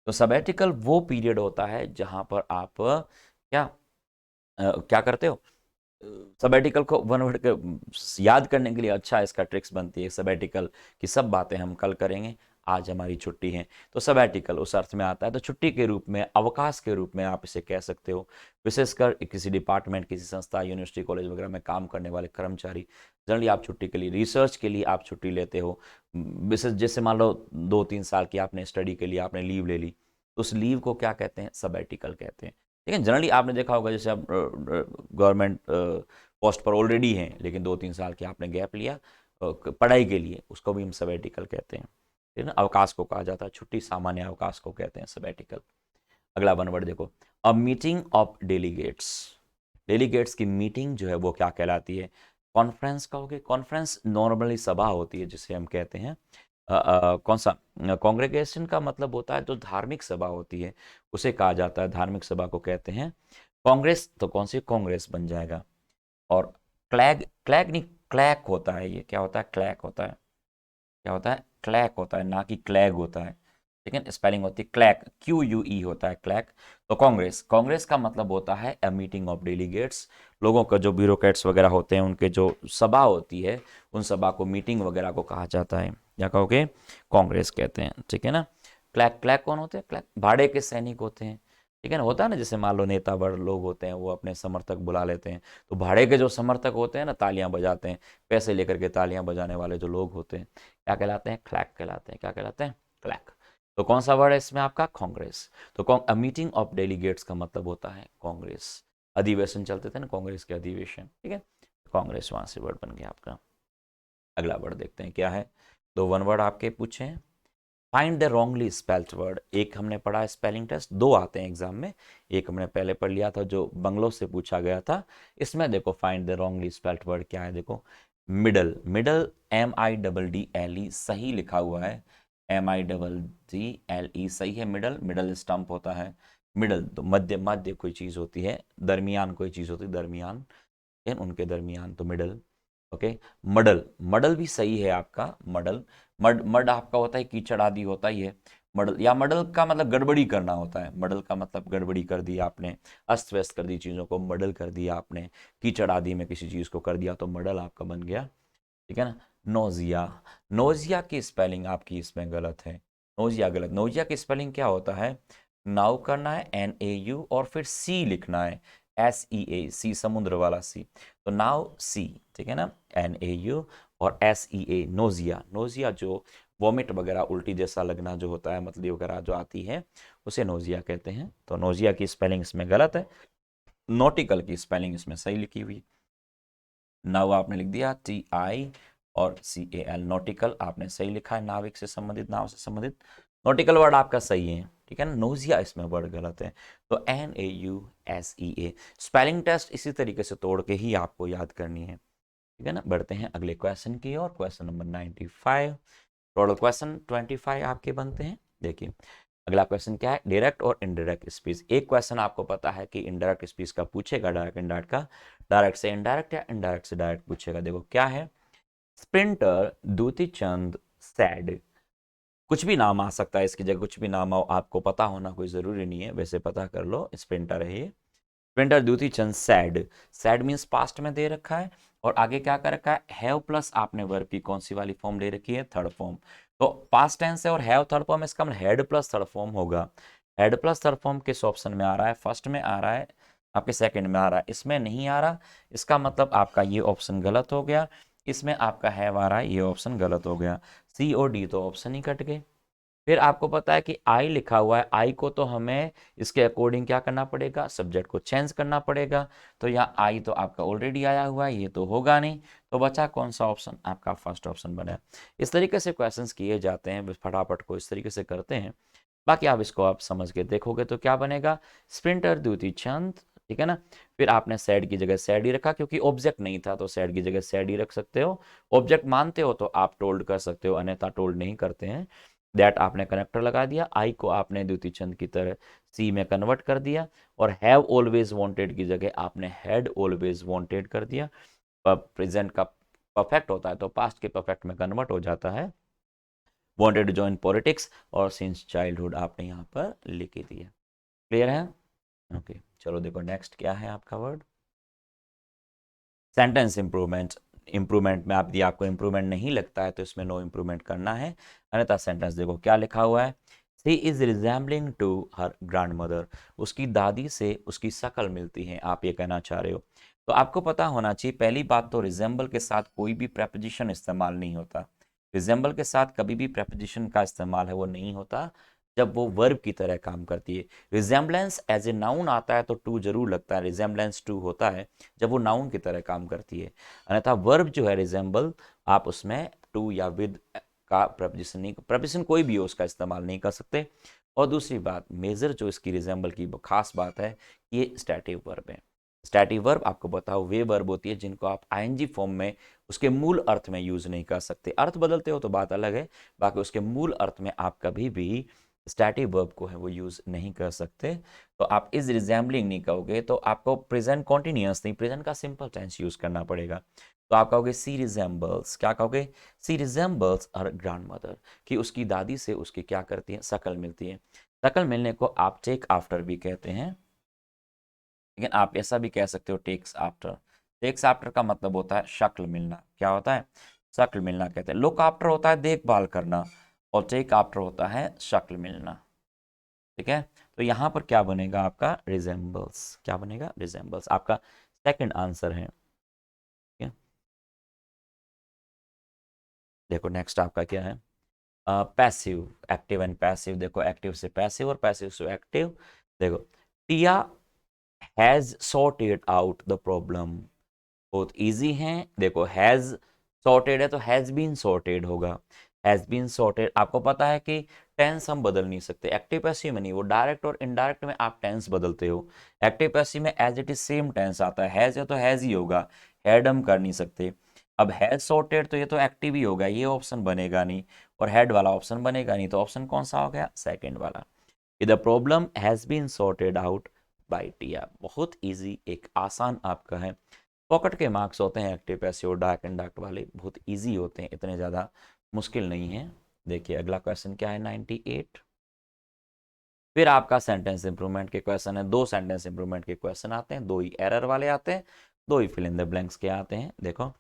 तो सबैटिकल वो पीरियड होता है जहां पर आप क्या क्या करते हो, सबैटिकल को वन वर्ड के याद करने के लिए अच्छा इसका ट्रिक्स बनती है सबैटिकल की, सब बातें हम कल करेंगे, आज हमारी छुट्टी है। तो सबैटिकल उस अर्थ में आता है, तो छुट्टी के रूप में, अवकाश के रूप में आप इसे कह सकते हो। विशेषकर किसी डिपार्टमेंट, किसी संस्था, यूनिवर्सिटी, कॉलेज वगैरह में काम करने वाले कर्मचारी, जनरली आप छुट्टी के लिए, रिसर्च के लिए आप छुट्टी लेते हो। विशेष जैसे मान लो 2-3 साल की आपने स्टडी के लिए आपने लीव ले ली, तो उस लीव को क्या कहते हैं, सबैटिकल कहते हैं, ठीक है। जनरली आपने देखा होगा जैसे आप गवर्नमेंट पोस्ट पर ऑलरेडी हैं, लेकिन 2-3 साल की आपने गैप लिया पढ़ाई के लिए, उसको भी हम सबैटिकल कहते हैं, ठीक है ना। अवकाश को कहा जाता है, छुट्टी, सामान्य अवकाश को कहते हैं सबैटिकल। अगला वन वर्ड देखो, a meeting of delegates. Delegates की मीटिंग जो है वो क्या कहलाती है, कॉन्फ्रेंस कहोगे। कॉन्फ्रेंस नॉर्मली सभा होती है जिसे हम कहते हैं कौन सा, कांग्रेगेशन का मतलब होता है जो धार्मिक सभा होती है, उसे कहा जाता है, धार्मिक सभा को कहते हैं कांग्रेस। तो कौन सी कांग्रेस बन जाएगा। और क्लैग, क्लैग नहीं, क्लैक होता है, ये क्या होता है, क्लैक होता है, क्या होता है, क्लैक होता है, ना कि क्लैग होता है, ठीक है। स्पेलिंग होती है क्लैक, QUE होता है क्लैक। तो कांग्रेस, कांग्रेस का मतलब होता है अ मीटिंग ऑफ डेलीगेट्स, लोगों का जो ब्यूरोक्रेट्स वगैरह होते हैं उनके जो सभा होती है, उन सभा को मीटिंग वगैरह को कहा जाता है, क्या कहोगे, कांग्रेस कहते हैं, ठीक है ना। क्लैक, क्लैक कौन होते हैं, क्लैक भाड़े के सैनिक होते हैं, ठीक है ना। होता है ना, जैसे मान लो नेता बड़ लोग होते हैं, वो अपने समर्थक बुला लेते हैं, तो भाड़े के जो समर्थक होते हैं ना, तालियां बजाते हैं, पैसे लेकर के तालियां बजाने वाले जो लोग होते हैं, क्या कहलाते हैं, क्लैक कहलाते हैं, क्या कहलाते हैं, क्लैक। तो कौन सा वर्ड है इसमें आपका, कांग्रेस। तो मीटिंग ऑफ डेलीगेट्स का मतलब होता है कांग्रेस। अधिवेशन चलते थे ना कांग्रेस के, अधिवेशन, ठीक है, कांग्रेस वहां से वर्ड बन गया आपका। अगला वर्ड देखते हैं क्या है। दो वन वर्ड आपके पूछे हैं। Find the wrongly spelled word, एक हमने पढ़ा स्पेलिंग टेस्ट, दो आते हैं एग्जाम में। एक हमने पहले पढ़ लिया था जो बंगलों से पूछा गया था। इसमें देखो find the wrongly spelled word क्या है, देखो मिडल, मिडल MIDDLE सही लिखा हुआ है, MIDDLE सही है। मिडल, मिडल स्टंप होता है। मिडल तो मध्य, मध्य कोई चीज़ होती है, दरमियान कोई चीज़ होती है, दरमियान, उनके दरमियान, तो मिडल। ओके, मडल, मडल भी सही है आपका, मडल। मड, मड आपका होता है कीचड़ आदि होता ही है। मडल, या मडल का मतलब गड़बड़ी करना होता है, मडल का मतलब गड़बड़ी कर दी आपने, अस्त व्यस्त कर दी चीज़ों को, मडल कर दिया आपने, कीचड़ आदि में किसी चीज़ को कर दिया तो मडल आपका बन गया। ठीक है ना। नोजिया, नोजिया की स्पेलिंग आपकी इसमें गलत है, नोजिया गलत। नोजिया की स्पेलिंग क्या होता है, नाउ करना है NAU और फिर सी लिखना है, SEA, सी समुद्र वाला सी, तो नाउ सी, ठीक है ना, NAU और SEA, नोजिया। नोजिया जो वॉमिट वगैरह उल्टी जैसा लगना जो होता है, मतली वगैरह जो आती है, उसे नोजिया कहते हैं। तो नोजिया की स्पेलिंग इसमें गलत है। नोटिकल की स्पेलिंग इसमें सही लिखी हुई। नाव आपने लिख दिया TI और CAL, नोटिकल आपने सही लिखा है, नाविक से संबंधित, नाव से संबंधित, नोटिकल वर्ड आपका सही है। ठीक है ना, नोजिया इसमें वर्ड गलत है, तो NAUSEA। स्पेलिंग टेस्ट इसी तरीके से तोड़ के ही आपको याद करनी है। ठीक है ना, बढ़ते हैं अगले क्वेश्चन की ओर, क्वेश्चन नंबर 95। टोटल क्वेश्चन 25 आपके बनते हैं। देखिए अगला क्वेश्चन क्या है, डायरेक्ट और इनडायरेक्ट स्पीच। एक क्वेश्चन आपको पता है कि इनडायरेक्ट स्पीच का पूछेगा, डायरेक्ट इनडायरेक्ट का, डायरेक्ट से इनडायरेक्ट या इनडायरेक्ट से डायरेक्ट पूछेगा। देखो क्या है, स्प्रिंटर द्युति चंद सैड, कुछ भी नाम आ सकता है इसकी जगह, कुछ भी नाम आपको पता होना कोई जरूरी नहीं है, वैसे पता कर लो, स्प्रिंटर है ये। स्प्रिंटर द्युति चंद सैड, सैड मीन्स पास्ट में दे रखा है, और आगे क्या कर रखा है, हैव प्लस आपने वर्ब की कौन सी वाली फॉर्म ले रखी है, थर्ड फॉर्म। तो पास्ट टेंस है और हैव थर्ड फॉर्म, इसका मतलब हेड प्लस थर्ड फॉर्म होगा। हेड प्लस थर्ड फॉर्म किस ऑप्शन में आ रहा है, फर्स्ट में आ रहा है, आपके सेकंड में आ रहा है, इसमें नहीं आ रहा, इसका मतलब आपका ये ऑप्शन गलत हो गया। इसमें आपका हैव आ रहा है, ये ऑप्शन गलत हो गया। C और D तो ऑप्शन ही कट गए। फिर आपको पता है कि आई लिखा हुआ है, आई को तो हमें इसके अकॉर्डिंग क्या करना पड़ेगा, सब्जेक्ट को चेंज करना पड़ेगा। तो यहाँ आई तो आपका ऑलरेडी आया हुआ है, ये तो होगा नहीं, तो बचा कौन सा ऑप्शन, आपका फर्स्ट ऑप्शन बना। इस तरीके से क्वेश्चंस किए जाते हैं, फटाफट को इस तरीके से करते हैं। बाकी आप इसको आप समझ के देखोगे तो क्या बनेगा, स्प्रिंटर द्युति चंद, ठीक है ना। फिर आपने सैड की जगह सैड ही रखा, क्योंकि ऑब्जेक्ट नहीं था तो सैड की जगह सैड ही रख सकते हो। ऑब्जेक्ट मानते हो तो आप टोल्ड कर सकते हो, अन्यथा टोल्ड नहीं करते हैं। दैट आपने कनेक्टर लगा दिया, आई को आपने द्युति चंद की तरह सी में कन्वर्ट कर दिया, और हैव ऑलवेज वांटेड की जगह आपने हैड ऑलवेज वांटेड कर दिया। प्रेजेंट का परफेक्ट होता है तो पास्ट के परफेक्ट में कन्वर्ट हो जाता है, वांटेड टू जॉइन पॉलिटिक्स, और सिंस चाइल्डहुड आपने यहाँ पर लिख ही दिया। क्लियर है, ओके। चलो देखो नेक्स्ट क्या है आपका वर्ड, सेंटेंस इंप्रूवमेंट। इंप्रूवमेंट में आप यदि आपको इंप्रूवमेंट नहीं लगता है तो इसमें नो इंप्रूवमेंट करना है, अन्यथा सेंटेंस देखो क्या लिखा हुआ है, she is resembling to her grandmother, उसकी दादी से उसकी शक्ल मिलती है, आप ये कहना चाह रहे हो। तो आपको पता होना चाहिए, पहली बात तो रिजेंबल के साथ कोई भी प्रेपोजिशन इस्तेमाल नहीं होता। रिजेंबल के साथ कभी भी प्रेपोजिशन का इस्तेमाल है वो नहीं होता जब वो वर्ब की तरह काम करती है। रिजेंबलेंस एज ए नाउन आता है तो टू जरूर लगता है, रिजेंबलेंस टू होता है जब वो नाउन की तरह काम करती है। अन्यथा वर्ब जो है रिजेंबल, आप उसमें टू या विद का प्रपोजिशन नहीं, प्रपोजिशन कोई भी हो उसका इस्तेमाल नहीं कर सकते। और दूसरी बात, मेजर जो इसकी रिजेंबल की खास बात है, ये स्टैटिव वर्ब है। स्टैटिव वर्ब आपको बताओ वे वर्ब होती है जिनको आप आईएनजी फॉर्म में उसके मूल अर्थ में यूज नहीं कर सकते, अर्थ बदलते हो तो बात अलग है, बाकी उसके मूल अर्थ में आप कभी भी स्टैटिव वर्ब को है वो यूज नहीं कर सकते। तो आप इज रिजेंबलिंग नहीं कहोगे तो आपको प्रेजेंट कॉन्टिन्यूअस नहीं, प्रेजेंट का सिंपल टेंस यूज करना पड़ेगा। तो आप कहोगे सी रिजेंबल्स, क्या कहोगे, सी रिजेंबल्स हर ग्रैंड मदर, कि उसकी दादी से उसकी क्या करती है, शक्ल मिलती है। शक्ल मिलने को आप टेक आफ्टर भी कहते हैं, लेकिन आप ऐसा भी कह सकते हो टेक्स आफ्टर। टेक्स आफ्टर का मतलब होता है शक्ल मिलना, क्या होता है, शक्ल मिलना कहते हैं। लुक आफ्टर होता है देखभाल करना, और टेक आफ्टर होता है शक्ल मिलना। ठीक है, तो यहां पर क्या बनेगा आपका, रिजेंबल्स, क्या बनेगा, रिजेंबल्स, आपका सेकंड आंसर है। ठीक है, देखो नेक्स्ट आपका क्या है, पैसिव, एक्टिव एंड पैसिव। देखो एक्टिव से पैसिव और पैसिव से एक्टिव। देखो Tia has sorted out the problem, बहुत इजी है। देखो हैज सॉर्टेड है तो हैज बीन सॉर्टेड होगा, हैज बीन सॉर्टेड। आपको पता है कि टेंस हम बदल नहीं सकते, एक्टिव पैसिव में नहीं, वो डायरेक्ट और इनडायरेक्ट में आप टेंस बदलते हो। एक्टिव पैसिव में as it is same tense आता है, हैज है तो हैज ही होगा, हैड हम कर नहीं सकते। अब हैज सॉर्टेड तो ये तो एक्टिव ही होगा, ये ऑप्शन बनेगा नहीं, और हेड वाला ऑप्शन बनेगा नहीं, तो ऑप्शन कौन सा हो गया, सेकंड वाला। The problem has been sorted out by Tia. बहुत इजी, एक आसान आपका है। पॉकेट के मार्क्स होते हैं एक्टिव पैसिव और डायरेक्ट इनडायरेक्ट वाले, बहुत इजी होते हैं, इतने ज़्यादा मुश्किल नहीं है। देखिए अगला क्वेश्चन क्या है, 98। फिर आपका सेंटेंस इंप्रूवमेंट के क्वेश्चन है, दो सेंटेंस इंप्रूवमेंट के क्वेश्चन आते हैं, दो ही एरर वाले आते हैं, दो ही फिल इन द ब्लैंक्स के आते हैं। देखो,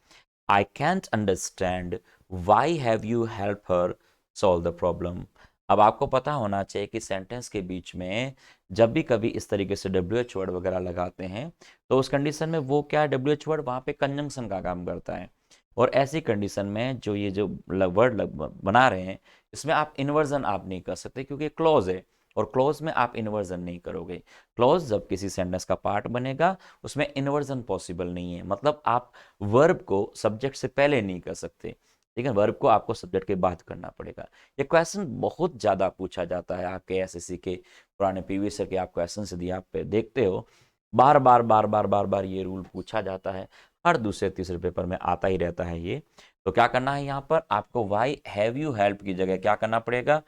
I can't understand why have you help her solve the problem. अब आपको पता होना चाहिए कि सेंटेंस के बीच में जब भी कभी इस तरीके से WH वर्ड वगैरह लगाते हैं तो उस कंडीशन में वो क्या WH वर्ड वहाँ पे कंजंक्शन का काम करता है। और ऐसी कंडीशन में जो ये जो वर्ड बना रहे हैं इसमें आप इन्वर्जन आप नहीं कर सकते क्योंकि क्लॉज है, और क्लॉज में आप इन्वर्जन नहीं करोगे। क्लॉज जब किसी सेंटेंस का पार्ट बनेगा उसमें इन्वर्जन पॉसिबल नहीं है, मतलब आप वर्ब को सब्जेक्ट से पहले नहीं कर सकते, ठीक है, वर्ब को आपको सब्जेक्ट के बाद करना पड़ेगा। ये क्वेश्चन बहुत ज़्यादा पूछा जाता है आपके SSC के पुराने प्रीवियस ईयर के आप क्वेश्चन से दिया, आप पे देखते हो बार बार बार बार बार बार ये रूल पूछा जाता है, हर दूसरे तीसरे पेपर में आता ही रहता है ये। तो क्या करना है यहाँ पर आपको, वाई हैव यू हेल्प की जगह क्या करना पड़ेगा,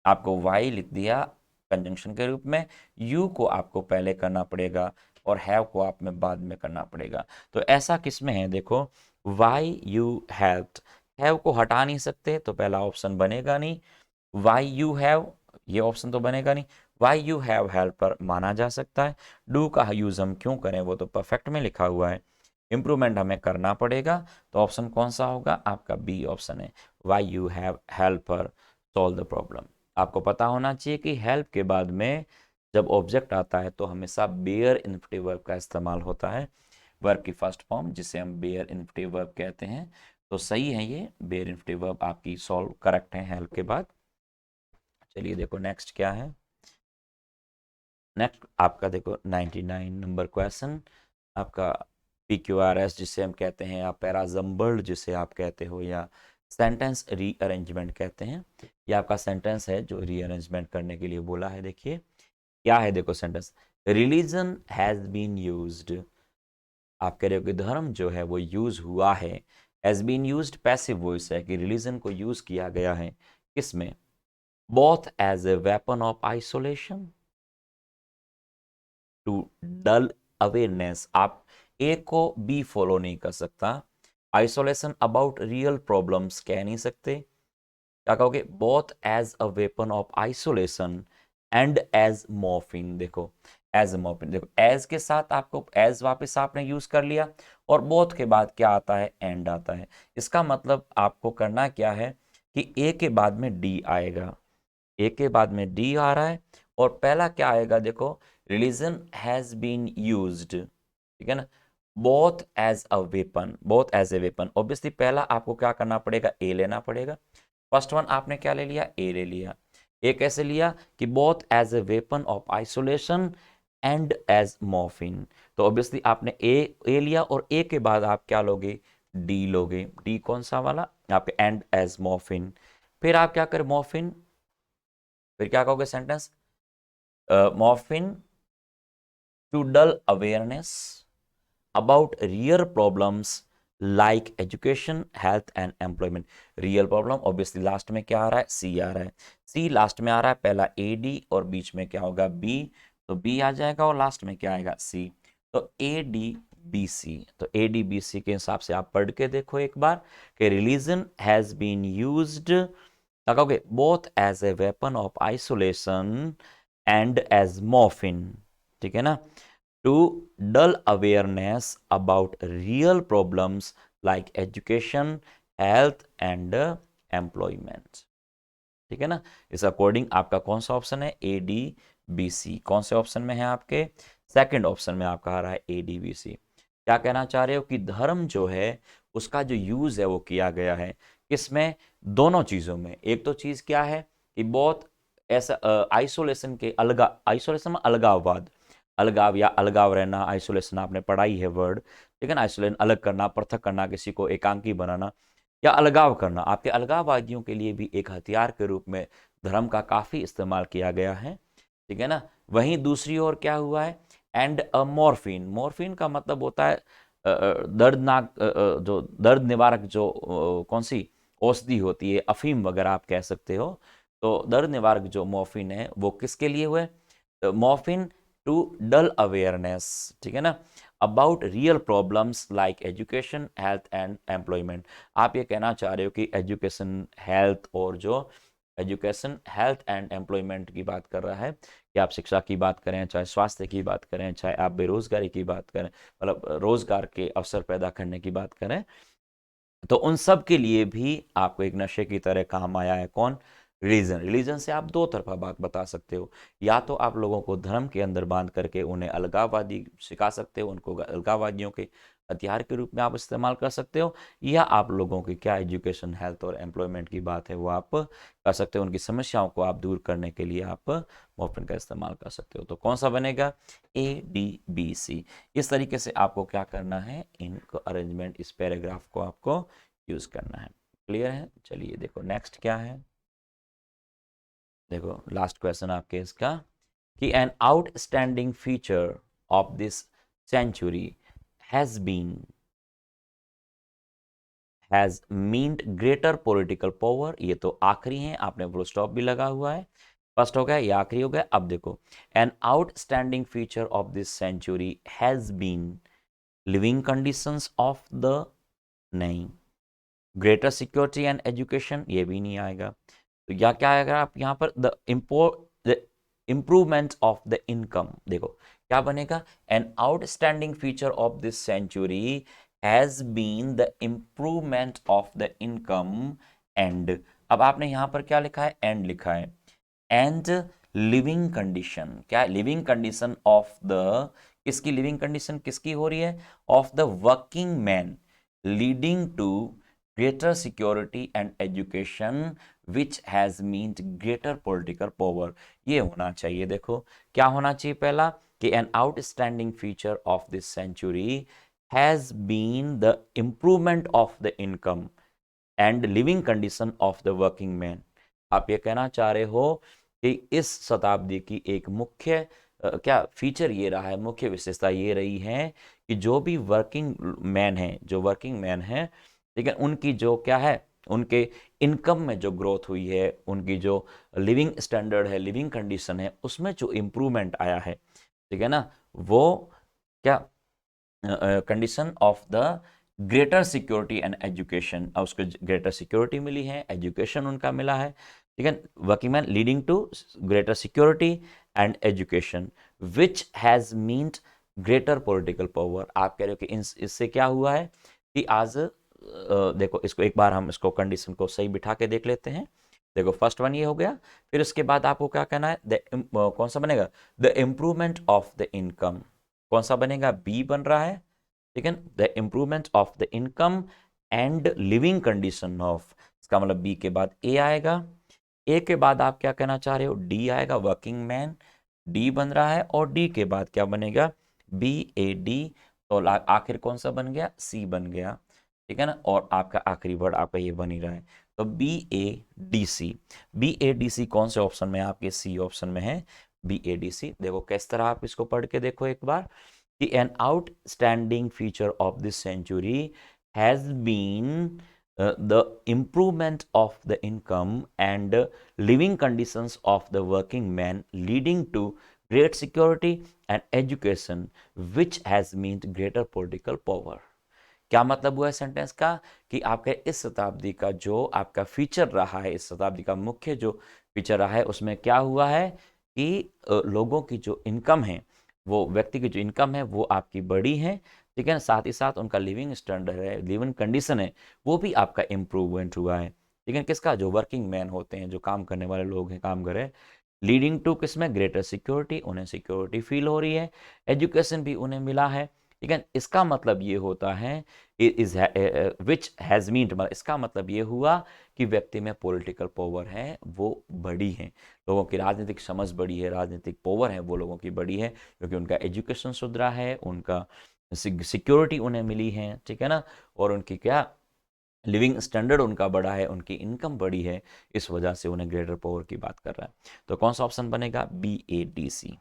आपको वाई लिख दिया कंजंक्शन के रूप में, यू को आपको पहले करना पड़ेगा और हैव को आप में बाद में करना पड़ेगा। तो ऐसा किस में है, देखो वाई यू हेल्प्ड, हैव को हटा नहीं सकते तो पहला ऑप्शन बनेगा नहीं, वाई यू हैव ये ऑप्शन तो बनेगा नहीं, वाई यू हैव हेल्प पर माना जा सकता है, डू का यूज हम क्यों करें वो तो परफेक्ट में लिखा हुआ है, इंप्रूवमेंट हमें करना पड़ेगा, तो ऑप्शन कौन सा होगा, आपका बी ऑप्शन है, वाई यू हैव हेल्प पर सॉल्व द प्रॉब्लम। आपको पता होना चाहिए कि हेल्प के बाद में जब ऑब्जेक्ट आता है तो हमेशा बेयर इन्फिनेटिव वर्ब का इस्तेमाल होता है, वर्ब की फर्स्ट फॉर्म जिसे हम बेयर इन्फिनेटिव वर्ब कहते हैं। तो सही है ये बेयर इन्फिनेटिव वर्ब आपकी सॉल्व करेक्ट है हेल्प के बाद। चलिए देखो नेक्स्ट क्या है, नेक्स्ट आपका देखो 99 नंबर क्वेश्चन, आपका PQRS जिसे हम कहते हैं, या पैराजम्बल्ड जिसे आप कहते हो, या सेंटेंस रीअरेंजमेंट कहते हैं। ये आपका सेंटेंस है जो रीअरेंजमेंट करने के लिए बोला है। देखिए क्या है, देखो sentence, religion has been used, आप कह रहे हो कि धर्म जो है वो यूज हुआ है, has been used passive voice है कि रिलीजन को यूज किया गया है किसमें, both as a weapon of isolation to dull awareness, आप ए को बी फॉलो नहीं कर सकता, आइसोलेशन अबाउट रियल प्रॉब्लम्स कह नहीं सकते, क्या कहोगे, both as a weapon of isolation and as morphine. देखो एज ए मॉर्फिन, देखो एज के साथ आपको एज वापस आपने यूज कर लिया, और बोथ के बाद क्या आता है, एंड आता है। इसका मतलब आपको करना क्या है कि ए के बाद में डी आएगा, ए के बाद में डी आ रहा है, और पहला क्या आएगा, देखो रिलीजन हैज बीन यूज्ड, ठीक है ना, both as a weapon, both as a weapon, obviously पहला आपको क्या करना पड़ेगा, ए लेना पड़ेगा। फर्स्ट वन आपने क्या ले लिया, ए ले लिया। ए कैसे लिया कि both as a weapon of isolation and as morphine, तो ऑब्वियसली आपने ए लिया, और ए के बाद आप क्या लोगे, डी लोगे, डी कौन सा वाला, आपके एंड एज मॉर्फिन। फिर आप क्या करें, मॉर्फिन, फिर क्या कहोगे sentence, morphine to dull awareness about real problems like education health and employment. Real problem obviously last में क्या आ रहा है, सी आ रहा है, सी लास्ट में आ रहा है, पहला ए डी और बीच में क्या होगा, बी, तो बी आ जाएगा और लास्ट में क्या आएगा, सी, तो ए डी बी सी। तो ए डी बी सी के हिसाब से आप पढ़ के देखो एक बार कि रिलीजन हैज बीन यूज्ड, कहोगे both as a weapon of isolation and as morphine, ठीक है ना, to dull awareness about real problems like education health and employment, ठीक है ना। इस अकॉर्डिंग आपका कौन सा ऑप्शन है, ए डी बी सी, कौन से ऑप्शन में है आपके, सेकंड ऑप्शन में आपका आ रहा है ए डी बी सी। क्या कहना चाह रहे हो कि धर्म जो है उसका जो यूज है वो किया गया है किसमें, दोनों चीजों में। एक तो चीज क्या है कि बहुत ऐसा आइसोलेशन के अलगा, आइसोलेशन में अलगाववाद, अलगाव या अलगाव रहना, आइसोलेशन आपने पढ़ाई है वर्ड, ठीक है ना, आइसोलेशन अलग करना, पृथक करना, किसी को एकांकी बनाना, या अलगाव करना, आपके अलगाववादियों के लिए भी एक हथियार के रूप में धर्म का काफ़ी इस्तेमाल किया गया है, ठीक है ना। वहीं दूसरी ओर क्या हुआ है, एंड मॉर्फिन, मॉर्फिन का मतलब होता है दर्दनाक जो दर्द निवारक जो कौन सी औषधि होती है, अफीम वगैरह आप कह सकते हो। तो दर्द निवारक जो मॉर्फिन है वो किसके लिए हुए, मॉर्फिन टू डल अवेयरनेस, ठीक है ना, about real problems like education, health and employment. आप ये कहना चाह रहे हो कि एजुकेशन, हेल्थ और जो एजुकेशन, हेल्थ एंड एम्प्लॉयमेंट की बात कर रहा है, कि आप शिक्षा की बात करें, चाहे स्वास्थ्य की बात करें, चाहे आप बेरोजगारी की बात करें, मतलब रोजगार के अवसर पैदा करने की बात करें, तो उन सब के लिए भी आपको एक नशे की तरह काम आया है कौन, रिलीजन। रिलीजन से आप दो तरफा बात बता सकते हो, या तो आप लोगों को धर्म के अंदर बांध करके उन्हें अलगाववादी सिखा सकते हो, उनको अलगाववादियों के हथियार के रूप में आप इस्तेमाल कर सकते हो, या आप लोगों की क्या एजुकेशन, हेल्थ और एम्प्लॉयमेंट की बात है वो आप कर सकते हो, उनकी समस्याओं को आप दूर करने के लिए आप मॉर्फिन का इस्तेमाल कर सकते हो। तो कौन सा बनेगा, ADBC। इस तरीके से आपको क्या करना है, इनको अरेंजमेंट, इस पैराग्राफ को आपको यूज करना है। क्लियर है, चलिए देखो नेक्स्ट क्या है। देखो लास्ट क्वेश्चन आपके इसका, कि an outstanding feature of this century has been has meant greater political power. ये तो आखिरी है, आपने फुल स्टॉप भी लगा हुआ है, फर्स्ट हो गया, ये आखिरी हो गया। अब देखो, an outstanding feature of this century has been living conditions of the, नहीं, ग्रेटर सिक्योरिटी एंड एजुकेशन, ये भी नहीं आएगा। तो या क्या आएगा आप यहाँ पर, the improvement of the income. देखो क्या बनेगा, an outstanding feature of this century has been the improvement of the income and, अब आपने यहाँ पर क्या लिखा है, एंड लिखा है, एंड लिविंग कंडीशन, क्या लिविंग कंडीशन ऑफ द, किसकी लिविंग कंडीशन किसकी हो रही है, of the working man, leading to greater security and education which has meant greater political power। ये होना चाहिए। देखो क्या होना चाहिए, पहला कि an outstanding feature of this century has been the improvement of the income and living condition of the working man। आप ये कहना चाह रहे हो कि इस शताब्दी की एक मुख्य क्या फीचर ये रहा है, मुख्य विशेषता ये रही है कि जो भी वर्किंग मैन है, जो वर्किंग मैन है, ठीक है, उनकी जो क्या है, उनके इनकम में जो ग्रोथ हुई है, उनकी जो लिविंग स्टैंडर्ड है, लिविंग कंडीशन है, उसमें जो इम्प्रूवमेंट आया है, ठीक है ना, वो क्या condition of the greater security and education, उसको ग्रेटर सिक्योरिटी मिली है, एजुकेशन उनका मिला है, ठीक है, working man leading to greater security and education which has meant greater political power. आप कह रहे हो कि इससे क्या हुआ है कि आज देखो इसको एक बार हम इसको कंडीशन को सही बिठा के देख लेते हैं। देखो फर्स्ट वन ये हो गया, फिर उसके बाद आपको क्या कहना है, कौन सा बनेगा, the improvement of the income, कौन सा बनेगा, बी बन रहा है, ठीक है, the improvement of the income and living condition of, इसका मतलब बी के बाद ए आएगा, ए के बाद आप क्या कहना चाह रहे हो, डी आएगा, वर्किंग मैन, डी बन रहा है, और डी के बाद क्या बनेगा, BAD। तो आखिर कौन सा बन गया, सी बन गया, ठीक है ना, और आपका आखिरी वर्ड आपका ये बन ही रहा है। तो BADC, BADC कौन से ऑप्शन में है, आपके सी ऑप्शन में है BADC। देखो किस तरह आप इसको पढ़ के देखो एक बार, कि an outstanding feature of this century has been the improvement of the income and living conditions of the working man leading to great security and education which has meant greater political power। क्या मतलब हुआ है sentence का, कि आपके इस शताब्दी का जो आपका फीचर रहा है, इस शताब्दी का मुख्य जो फीचर रहा है, उसमें क्या हुआ है कि लोगों की जो इनकम है, वो व्यक्ति की जो इनकम है वो आपकी बड़ी है, ठीक है ना, साथ ही साथ उनका लिविंग स्टैंडर्ड है, लिविंग कंडीशन है, वो भी आपका इम्प्रूवमेंट हुआ है, ठीक है, किसका, जो वर्किंग मैन होते हैं, जो काम करने वाले लोग हैं, काम करे, लीडिंग टू किसमें, ग्रेटर सिक्योरिटी, उन्हें सिक्योरिटी फील हो रही है, एजुकेशन भी उन्हें मिला है, ठीक है। इसका मतलब ये होता है इज विच हैज मीन्ड, मतलब इसका मतलब ये हुआ कि व्यक्ति में पॉलिटिकल पावर है वो बड़ी है, लोगों की राजनीतिक समझ बड़ी है, राजनीतिक पावर है वो लोगों की बड़ी है, क्योंकि उनका एजुकेशन सुधरा है, उनका सिक्योरिटी उन्हें मिली है, ठीक है ना, और उनकी क्या लिविंग स्टैंडर्ड उनका बढ़ा है, उनकी इनकम बढ़ी है, इस वजह से उन्हें ग्रेटर पावर की बात कर रहा है। तो कौन सा ऑप्शन बनेगा? BADC।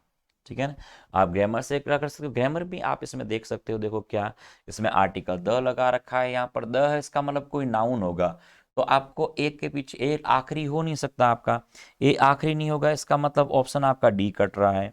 ठीक है ना। आप ग्रामर से क्या कर सकते हो, ग्रामर भी आप इसमें देख सकते हो। देखो क्या इसमें आर्टिकल द लगा रखा है, यहाँ पर द है, इसका मतलब कोई नाउन होगा। तो आपको एक के पीछे एक आखिरी हो नहीं सकता, आपका ए आखिरी नहीं होगा, इसका मतलब ऑप्शन आपका डी कट रहा है।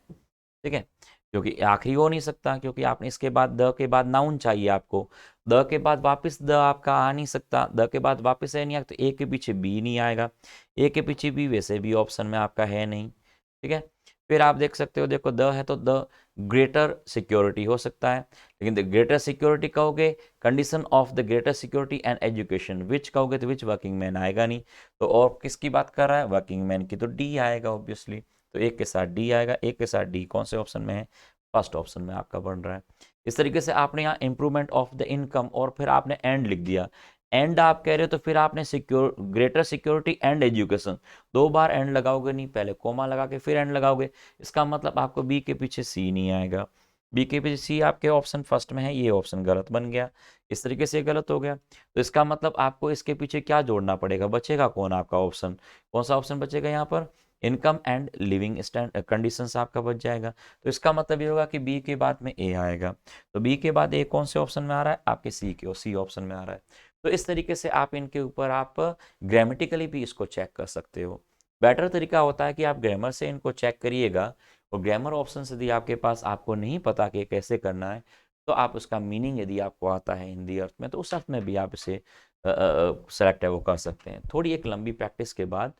ठीक है, क्योंकि आखिरी हो नहीं सकता, क्योंकि आपने इसके बाद द के बाद नाउन चाहिए आपको, द के बाद वापस द आपका आ नहीं सकता, द के बाद वापस ए नहीं आएगा, तो ए के पीछे बी नहीं आएगा, ए के पीछे बी वैसे भी ऑप्शन में आपका है नहीं। ठीक है, फिर आप देख सकते हो, देखो द है तो द ग्रेटर सिक्योरिटी हो सकता है, लेकिन द ग्रेटर सिक्योरिटी कहोगे, condition of the greater security and education विच कहोगे तो विच वर्किंग मैन आएगा नहीं। तो और किसकी बात कर रहा है? वर्किंग मैन की, तो डी आएगा ऑब्वियसली। तो एक के साथ डी आएगा, एक के साथ डी कौन से ऑप्शन में है? फर्स्ट ऑप्शन में आपका बन रहा है। इस तरीके से आपने यहाँ इंप्रूवमेंट ऑफ द इनकम और फिर आपने एंड लिख दिया। एंड आप कह रहे हो तो फिर आपने secure greater security and education, दो बार एंड लगाओगे नहीं, पहले कोमा लगा के फिर एंड लगाओगे, इसका मतलब आपको बी के पीछे सी नहीं आएगा। बी के पीछे सी आपके ऑप्शन फर्स्ट में है, ये ऑप्शन गलत बन गया, इस तरीके से गलत हो गया। तो इसका मतलब आपको इसके पीछे क्या जोड़ना पड़ेगा? बचेगा कौन आपका ऑप्शन? कौन सा ऑप्शन बचेगा यहाँ पर? Income and living stand conditions आपका बच जाएगा। तो इसका मतलब ये होगा कि बी के बाद में ए आएगा। तो बी के बाद ए कौन से ऑप्शन में आ रहा है? आपके सी के, और सी ऑप्शन में आ रहा है। तो इस तरीके से आप इनके ऊपर आप ग्रामेटिकली भी इसको चेक कर सकते हो। बेटर तरीका होता है कि आप ग्रामर से इनको चेक करिएगा, और ग्रामर ऑप्शन यदि आपके पास आपको नहीं पता कि कैसे करना है, तो आप उसका मीनिंग यदि आपको आता है हिंदी अर्थ में, तो उस अर्थ में भी आप इसे सेलेक्ट है वो कर सकते हैं। थोड़ी एक लंबी प्रैक्टिस के बाद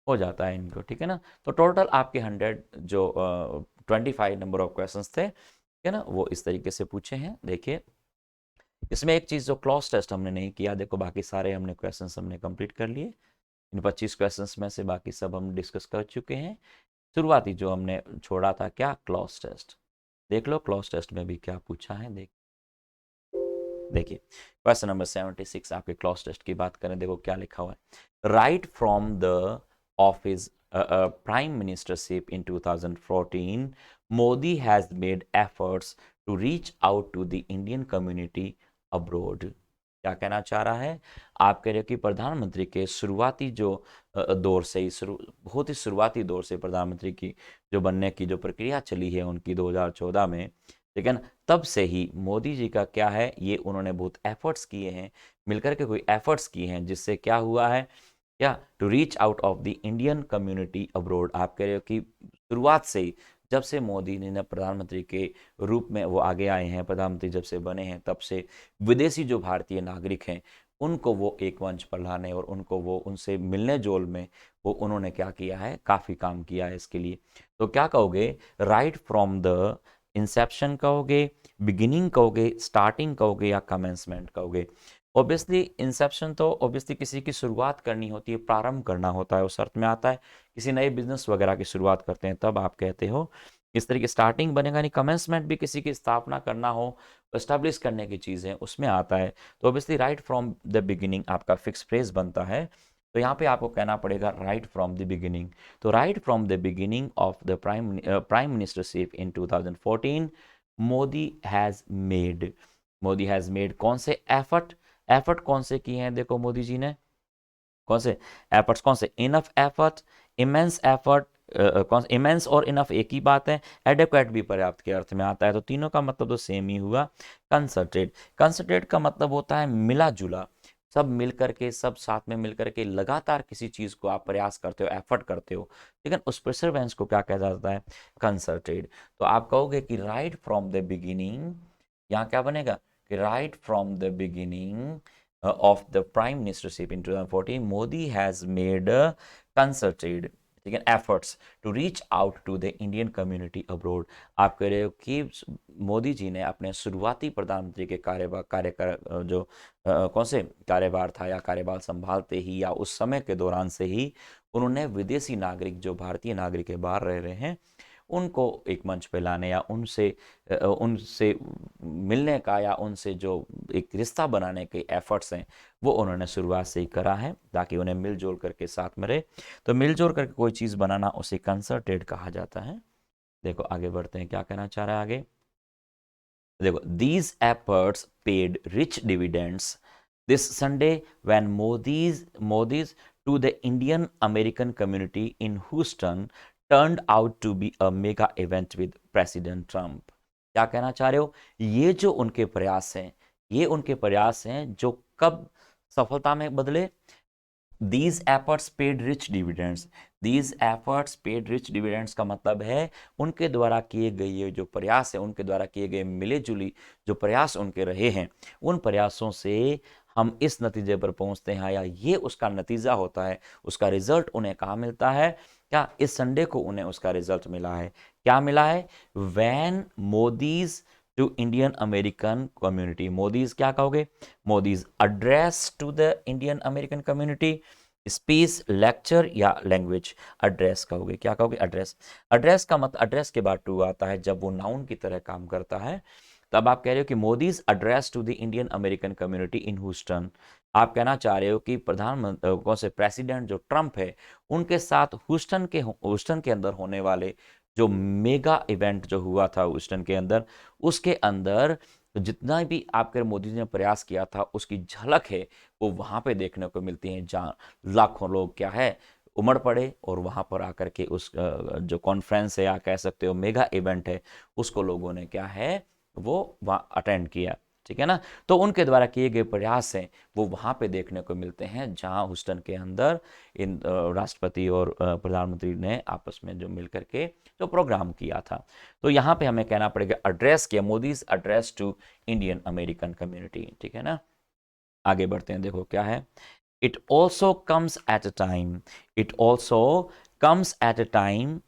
हो जाता है इनको। ठीक है ना। तो टोटल आपके 100 जो 25 नंबर ऑफ क्वेश्चंस थे, ठीक है ना, वो इस तरीके से पूछे हैं। देखिए इसमें एक चीज़ जो क्लॉज टेस्ट हमने नहीं किया, देखो बाकी सारे हमने क्वेश्चंस हमने कंप्लीट कर लिए। इन 25 क्वेश्चंस में से बाकी सब हम डिस्कस कर चुके हैं। शुरुआती जो हमने छोड़ा था क्या? Clause test. देख लो क्लॉज टेस्ट में भी क्या पूछा है। देखिए क्वेश्चन नंबर 76 आपके क्लॉज टेस्ट की बात करें, देखो क्या लिखा हुआ है। Right from the office prime ministership in 2014 Modi has made efforts to reach out to the Indian community abroad. क्या कहना चाह रहा है? आप कह रहे हो कि प्रधानमंत्री के शुरुआती जो दौर से ही बहुत ही शुरुआती दौर से प्रधानमंत्री की जो बनने की जो प्रक्रिया चली है उनकी 2014 में, ठीक है ना, तब से ही मोदी जी का क्या है, ये उन्होंने बहुत एफर्ट्स किए हैं, मिलकर के कोई एफर्ट्स किए हैं, जिससे क्या हुआ है, क्या to reach out of the Indian community abroad. आप कह रहे हो कि शुरुआत से ही, जब से मोदी ने प्रधानमंत्री के रूप में वो आगे आए हैं, प्रधानमंत्री जब से बने हैं, तब से विदेशी जो भारतीय नागरिक हैं उनको वो एक मंच पर लाने और उनको वो उनसे मिलने जोल में वो उन्होंने क्या किया है, काफ़ी काम किया है इसके लिए। तो क्या कहोगे? राइट फ्रॉम द इंसेप्शन कहोगे, बिगिनिंग कहोगे, स्टार्टिंग कहोगे, या कमेंसमेंट कहोगे? ऑब्वियसली इंसेप्शन तो ऑब्वियसली किसी की शुरुआत करनी होती है, प्रारंभ करना होता है, उस अर्थ में आता है। किसी नए बिजनेस वगैरह की शुरुआत करते हैं तब आप कहते हो इस तरीके। स्टार्टिंग बनेगा नहीं, कमेंसमेंट भी किसी की स्थापना करना हो, एस्टेब्लिश करने की चीज़ है, उसमें आता है। तो obviously right from the beginning आपका फिक्स फ्रेज बनता है। तो यहाँ पे आपको कहना पड़ेगा राइट फ्रॉम द बिगिनिंग। तो right from the beginning of the prime ministership in 2014 Modi has made, Modi has made कौन से एफर्ट, एफर्ट कौन से किए हैं? देखो मोदी जी ने कौन से एफर्ट्स, कौन से? इनफ एफर्ट, इमेंस एफर्ट, कौन से? इमेंस और इनफ एक ही बात है, एडेक्वेट भी पर्याप्त के अर्थ में आता है, तो तीनों का मतलब तो सेम ही हुआ। कंसर्टेड, कंसर्टेड का मतलब होता है मिला जुला, सब मिल करके, सब साथ में मिल करके लगातार किसी चीज को आप प्रयास करते हो, एफर्ट करते हो, लेकिन उस परसिवरेंस को क्या कहा जाता है? कंसर्टेड। तो आप कहोगे कि राइट फ्रॉम द बिगिनिंग, यहाँ क्या बनेगा कि right from the beginning of the prime ministership in 2014 Modi has made concerted, ठीक है, efforts to reach out to the Indian community abroad। आप कह रहे हो कि मोदी जी ने अपने शुरुआती प्रधानमंत्री के जो कौन से कार्यभार था या कार्यभार संभालते ही या उस समय के दौरान से ही उन्होंने विदेशी नागरिक जो भारतीय नागरिक के बाहर रह रहे हैं उनको एक मंच पे लाने या उनसे उनसे मिलने का या उनसे जो एक रिश्ता बनाने के एफर्ट्स हैं वो उन्होंने शुरुआत से ही करा है, ताकि उन्हें मिलजुल करके साथ में रहे। तो मिलजुल करके कोई चीज़ बनाना उसे कंसर्टेड कहा जाता है। देखो आगे बढ़ते हैं, क्या कहना चाह रहा है आगे। देखो these efforts paid rich dividends This Sunday, when Modi's to the Indian American community in Houston turned out to be a mega event with President Trump. क्या कहना चाह रहे हो? ये जो उनके प्रयास हैं, ये उनके प्रयास हैं जो कब सफलता में बदले? These efforts paid rich dividends. These efforts paid rich dividends का मतलब है उनके द्वारा किए गए ये जो प्रयास है, उनके द्वारा किए गए मिले जुली जो प्रयास उनके रहे हैं, उन प्रयासों से हम इस नतीजे पर पहुंचते हैं, या ये उसका नतीजा होता है, उसका रिजल्ट उन्हें कहाँ मिलता है? क्या इस संडे को उन्हें उसका रिजल्ट मिला है? क्या मिला है? When Modi's to Indian American community, Modi's क्या कहोगे? Modi's address to the Indian American community, speech, lecture या लैंग्वेज, एड्रेस कहोगे। क्या कहोगे? एड्रेस। एड्रेस का मतलब, एड्रेस के बाद टू आता है जब वो नाउन की तरह काम करता है, तब आप कह रहे हो कि Modi's address to the Indian American community in Houston. आप कहना चाह रहे हो कि प्रधानमंत्री कौन से प्रेसिडेंट जो ट्रंप है, उनके साथ ह्यूस्टन के अंदर होने वाले जो मेगा इवेंट जो हुआ था ह्यूस्टन के अंदर, उसके अंदर जितना भी आपके मोदी जी ने प्रयास किया था उसकी झलक है वो वहां पे देखने को मिलती है, जहाँ लाखों लोग क्या है उमड़ पड़े और वहां पर आकर के उस जो कॉन्फ्रेंस है या कह सकते हो मेगा इवेंट है, उसको लोगों ने क्या है वो वहां अटेंड किया। ठीक है ना? तो उनके द्वारा किए गए प्रयास हैं वो वहां पे देखने को मिलते हैं, जहां ह्यूस्टन के अंदर इन राष्ट्रपति और प्रधानमंत्री ने आपस में जो मिल करके जो प्रोग्राम किया था। तो यहाँ पे हमें कहना पड़ेगा एड्रेस किया, Modi's address to Indian American community. ठीक है ना? आगे बढ़ते हैं, देखो क्या है। It also comes at a time, it also comes at a time,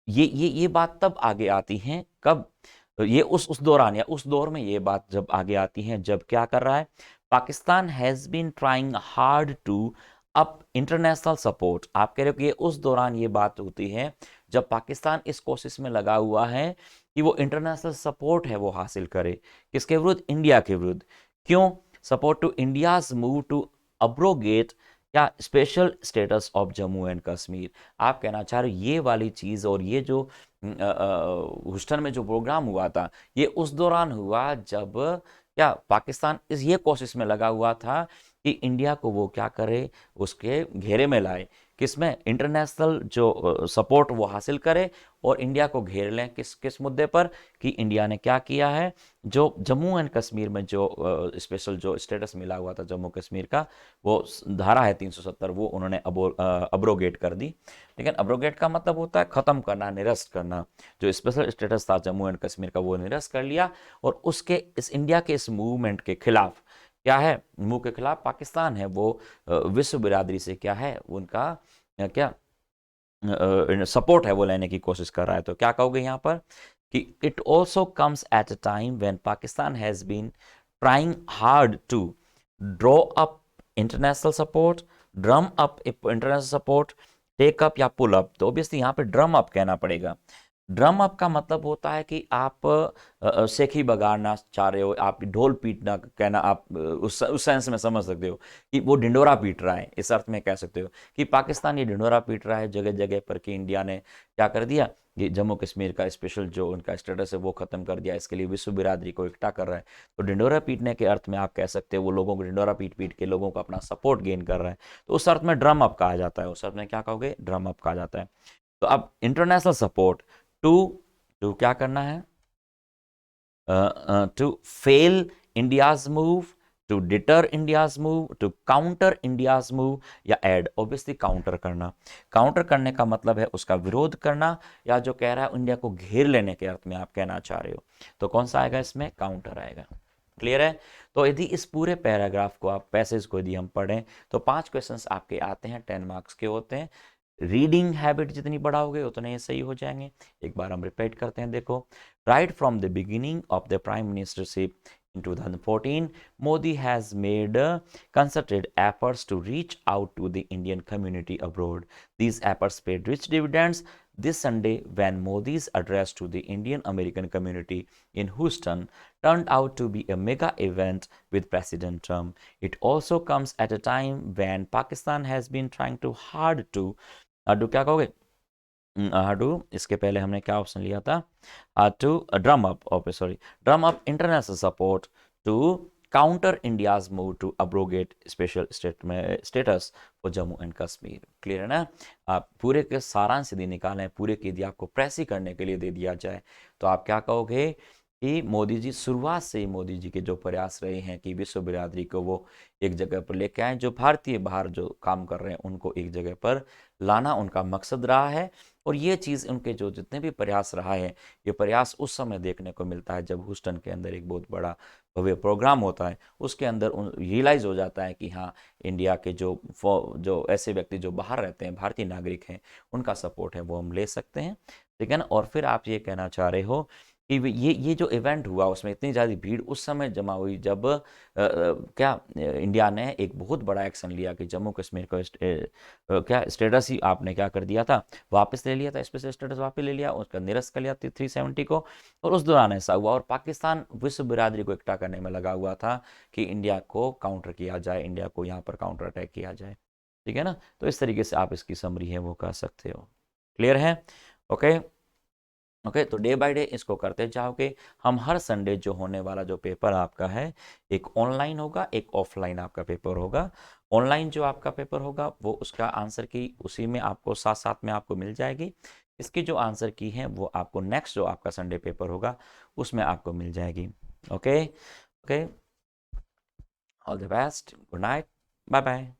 ये बात तब आगे आती है कब? ये उस दौरान या उस दौर में ये बात जब आगे आती है जब क्या कर रहा है? Pakistan has been trying hard to up international support. आप कह रहे हो कि ये उस दौरान ये बात होती है जब पाकिस्तान इस कोशिश में लगा हुआ है कि वो इंटरनेशनल सपोर्ट है वो हासिल करे, किसके विरुद्ध? इंडिया के विरुद्ध। क्यों? Support to India's move to abrogate या special status of Jammu and Kashmir. आप कहना चाह रहे हो ये वाली चीज़ और ये जो ह्यूस्टन में जो प्रोग्राम हुआ था ये उस दौरान हुआ जब क्या पाकिस्तान इस ये कोशिश में लगा हुआ था कि इंडिया को वो क्या करे, उसके घेरे में लाए, किसमें? इंटरनेशनल जो सपोर्ट वो हासिल करे और इंडिया को घेर लें। किस किस मुद्दे पर? कि इंडिया ने क्या किया है, जो जम्मू एंड कश्मीर में जो स्पेशल जो स्टेटस मिला हुआ था जम्मू कश्मीर का, वो धारा है 370, वो उन्होंने अब्रोगेट कर दी। लेकिन अब्रोगेट का मतलब होता है खत्म करना, निरस्त करना। जो स्पेशल स्टेटस था जम्मू एंड कश्मीर का वो निरस्त कर लिया, और उसके इस इंडिया के इस मूवमेंट के खिलाफ क्या है, मूव के खिलाफ पाकिस्तान है वो विश्व बिरादरी से क्या है उनका क्या सपोर्ट है वो लेने की कोशिश कर रहा है। तो क्या कहोगे यहाँ पर कि it also comes at a time when Pakistan has been trying hard to draw up international support, drum up international support, take up या पुल अप। तो ऑब्वियसली यहाँ पे ड्रम अप कहना पड़ेगा। ड्रम अप का मतलब होता है कि आप सेखी बगाड़ना चाह रहे हो, आप ढोल पीटना कहना, आप उस सेंस में समझ सकते हो कि वो ढिंडोरा पीट रहा है, इस अर्थ में कह सकते हो कि पाकिस्तान ये ढिंडोरा पीट रहा है जगह जगह पर कि इंडिया ने क्या कर दिया, ये जम्मू कश्मीर का स्पेशल जो उनका स्टेटस है वो खत्म कर दिया, इसके लिए विश्व बिरादरी को इकट्ठा कर रहा है। तो ढिंडोरा पीटने के अर्थ में आप कह सकते हो वो लोगों को ढिंडोरा पीट पीट के लोगों को अपना सपोर्ट गेन कर रहा है, तो उस अर्थ में ड्रम अप कहा जाता है, उस अर्थ में क्या कहोगे? ड्रम अप कहा जाता है। तो अब इंटरनेशनल सपोर्ट टू टू क्या करना है? To fail India's move, to deter India's move, to counter India's move या एड। ऑब्वियसली काउंटर करना, काउंटर करने का मतलब है उसका विरोध करना, या जो कह रहा है इंडिया को घेर लेने के अर्थ में आप कहना चाह रहे हो, तो कौन सा आएगा इसमें? काउंटर आएगा। क्लियर है? तो यदि इस पूरे पैराग्राफ को आप पैसेज को यदि हम पढ़ें तो 5 क्वेश्चंस आपके आते हैं, 10 मार्क्स के होते हैं। रीडिंग हैबिट जितनी बढ़ाओगे उतने ये सही हो जाएंगे। एक बार हम रिपीट करते हैं, देखो। Right from the beginning of the prime ministership in 2014, Modi has made concerted efforts to reach out to the Indian community abroad. These efforts paid rich dividends this Sunday when Modi's address to the Indian American community in Houston turned out to be a mega event with President Trump. It also comes at a time when Pakistan has been trying too hard to क्या कहोगे? To, इसके पहले हमने क्या option लिया था? To drum up, okay sorry, drum up international support to counter India's move to abrogate special status for Jammu and Kashmir. Clear है ना? आप पूरे के सारांश यदि निकालें, पूरे की यदि आपको प्रेस ही करने के लिए दे दिया जाए तो आप क्या कहोगे कि मोदी जी शुरुआत से ही मोदी जी के जो प्रयास रहे हैं कि विश्व बिरादरी को वो एक जगह पर लेके आए, जो भारतीय बाहर जो काम कर रहे हैं उनको एक जगह पर लाना उनका मकसद रहा है। और ये चीज़ उनके जो जितने भी प्रयास रहा है, ये प्रयास उस समय देखने को मिलता है जब ह्यूस्टन के अंदर एक बहुत बड़ा भव्य प्रोग्राम होता है। उसके अंदर रियलाइज़ हो जाता है कि हाँ, इंडिया के जो ऐसे व्यक्ति जो बाहर रहते हैं, भारतीय नागरिक हैं, उनका सपोर्ट है वो हम ले सकते हैं। ठीक है ना? और फिर आप ये कहना चाह रहे हो कि ये जो इवेंट हुआ उसमें इतनी ज़्यादा भीड़ उस समय जमा हुई जब क्या इंडिया ने एक बहुत बड़ा एक्शन लिया कि जम्मू कश्मीर को क्या स्टेटस ही आपने क्या कर दिया था, वापस ले लिया था, स्पेशल स्टेटस वापस ले लिया, उसका निरस्त कर लिया 370 को। और उस दौरान ऐसा हुआ और पाकिस्तान विश्व बिरादरी को इकट्ठा करने में लगा हुआ था कि इंडिया को काउंटर किया जाए, इंडिया को यहाँ पर काउंटर अटैक किया जाए। ठीक है ना? तो इस तरीके से आप इसकी समरी है वो कह सकते हो। क्लियर है? ओके ओके, तो डे बाय डे इसको करते जाओगे। हम हर संडे जो होने वाला जो पेपर आपका है, एक ऑनलाइन होगा, एक ऑफलाइन आपका पेपर होगा। ऑनलाइन जो आपका पेपर होगा वो उसका आंसर की उसी में आपको साथ साथ में आपको मिल जाएगी। इसकी जो आंसर की है वो आपको नेक्स्ट जो आपका संडे पेपर होगा उसमें आपको मिल जाएगी। Okay okay, all the best, good night, bye bye.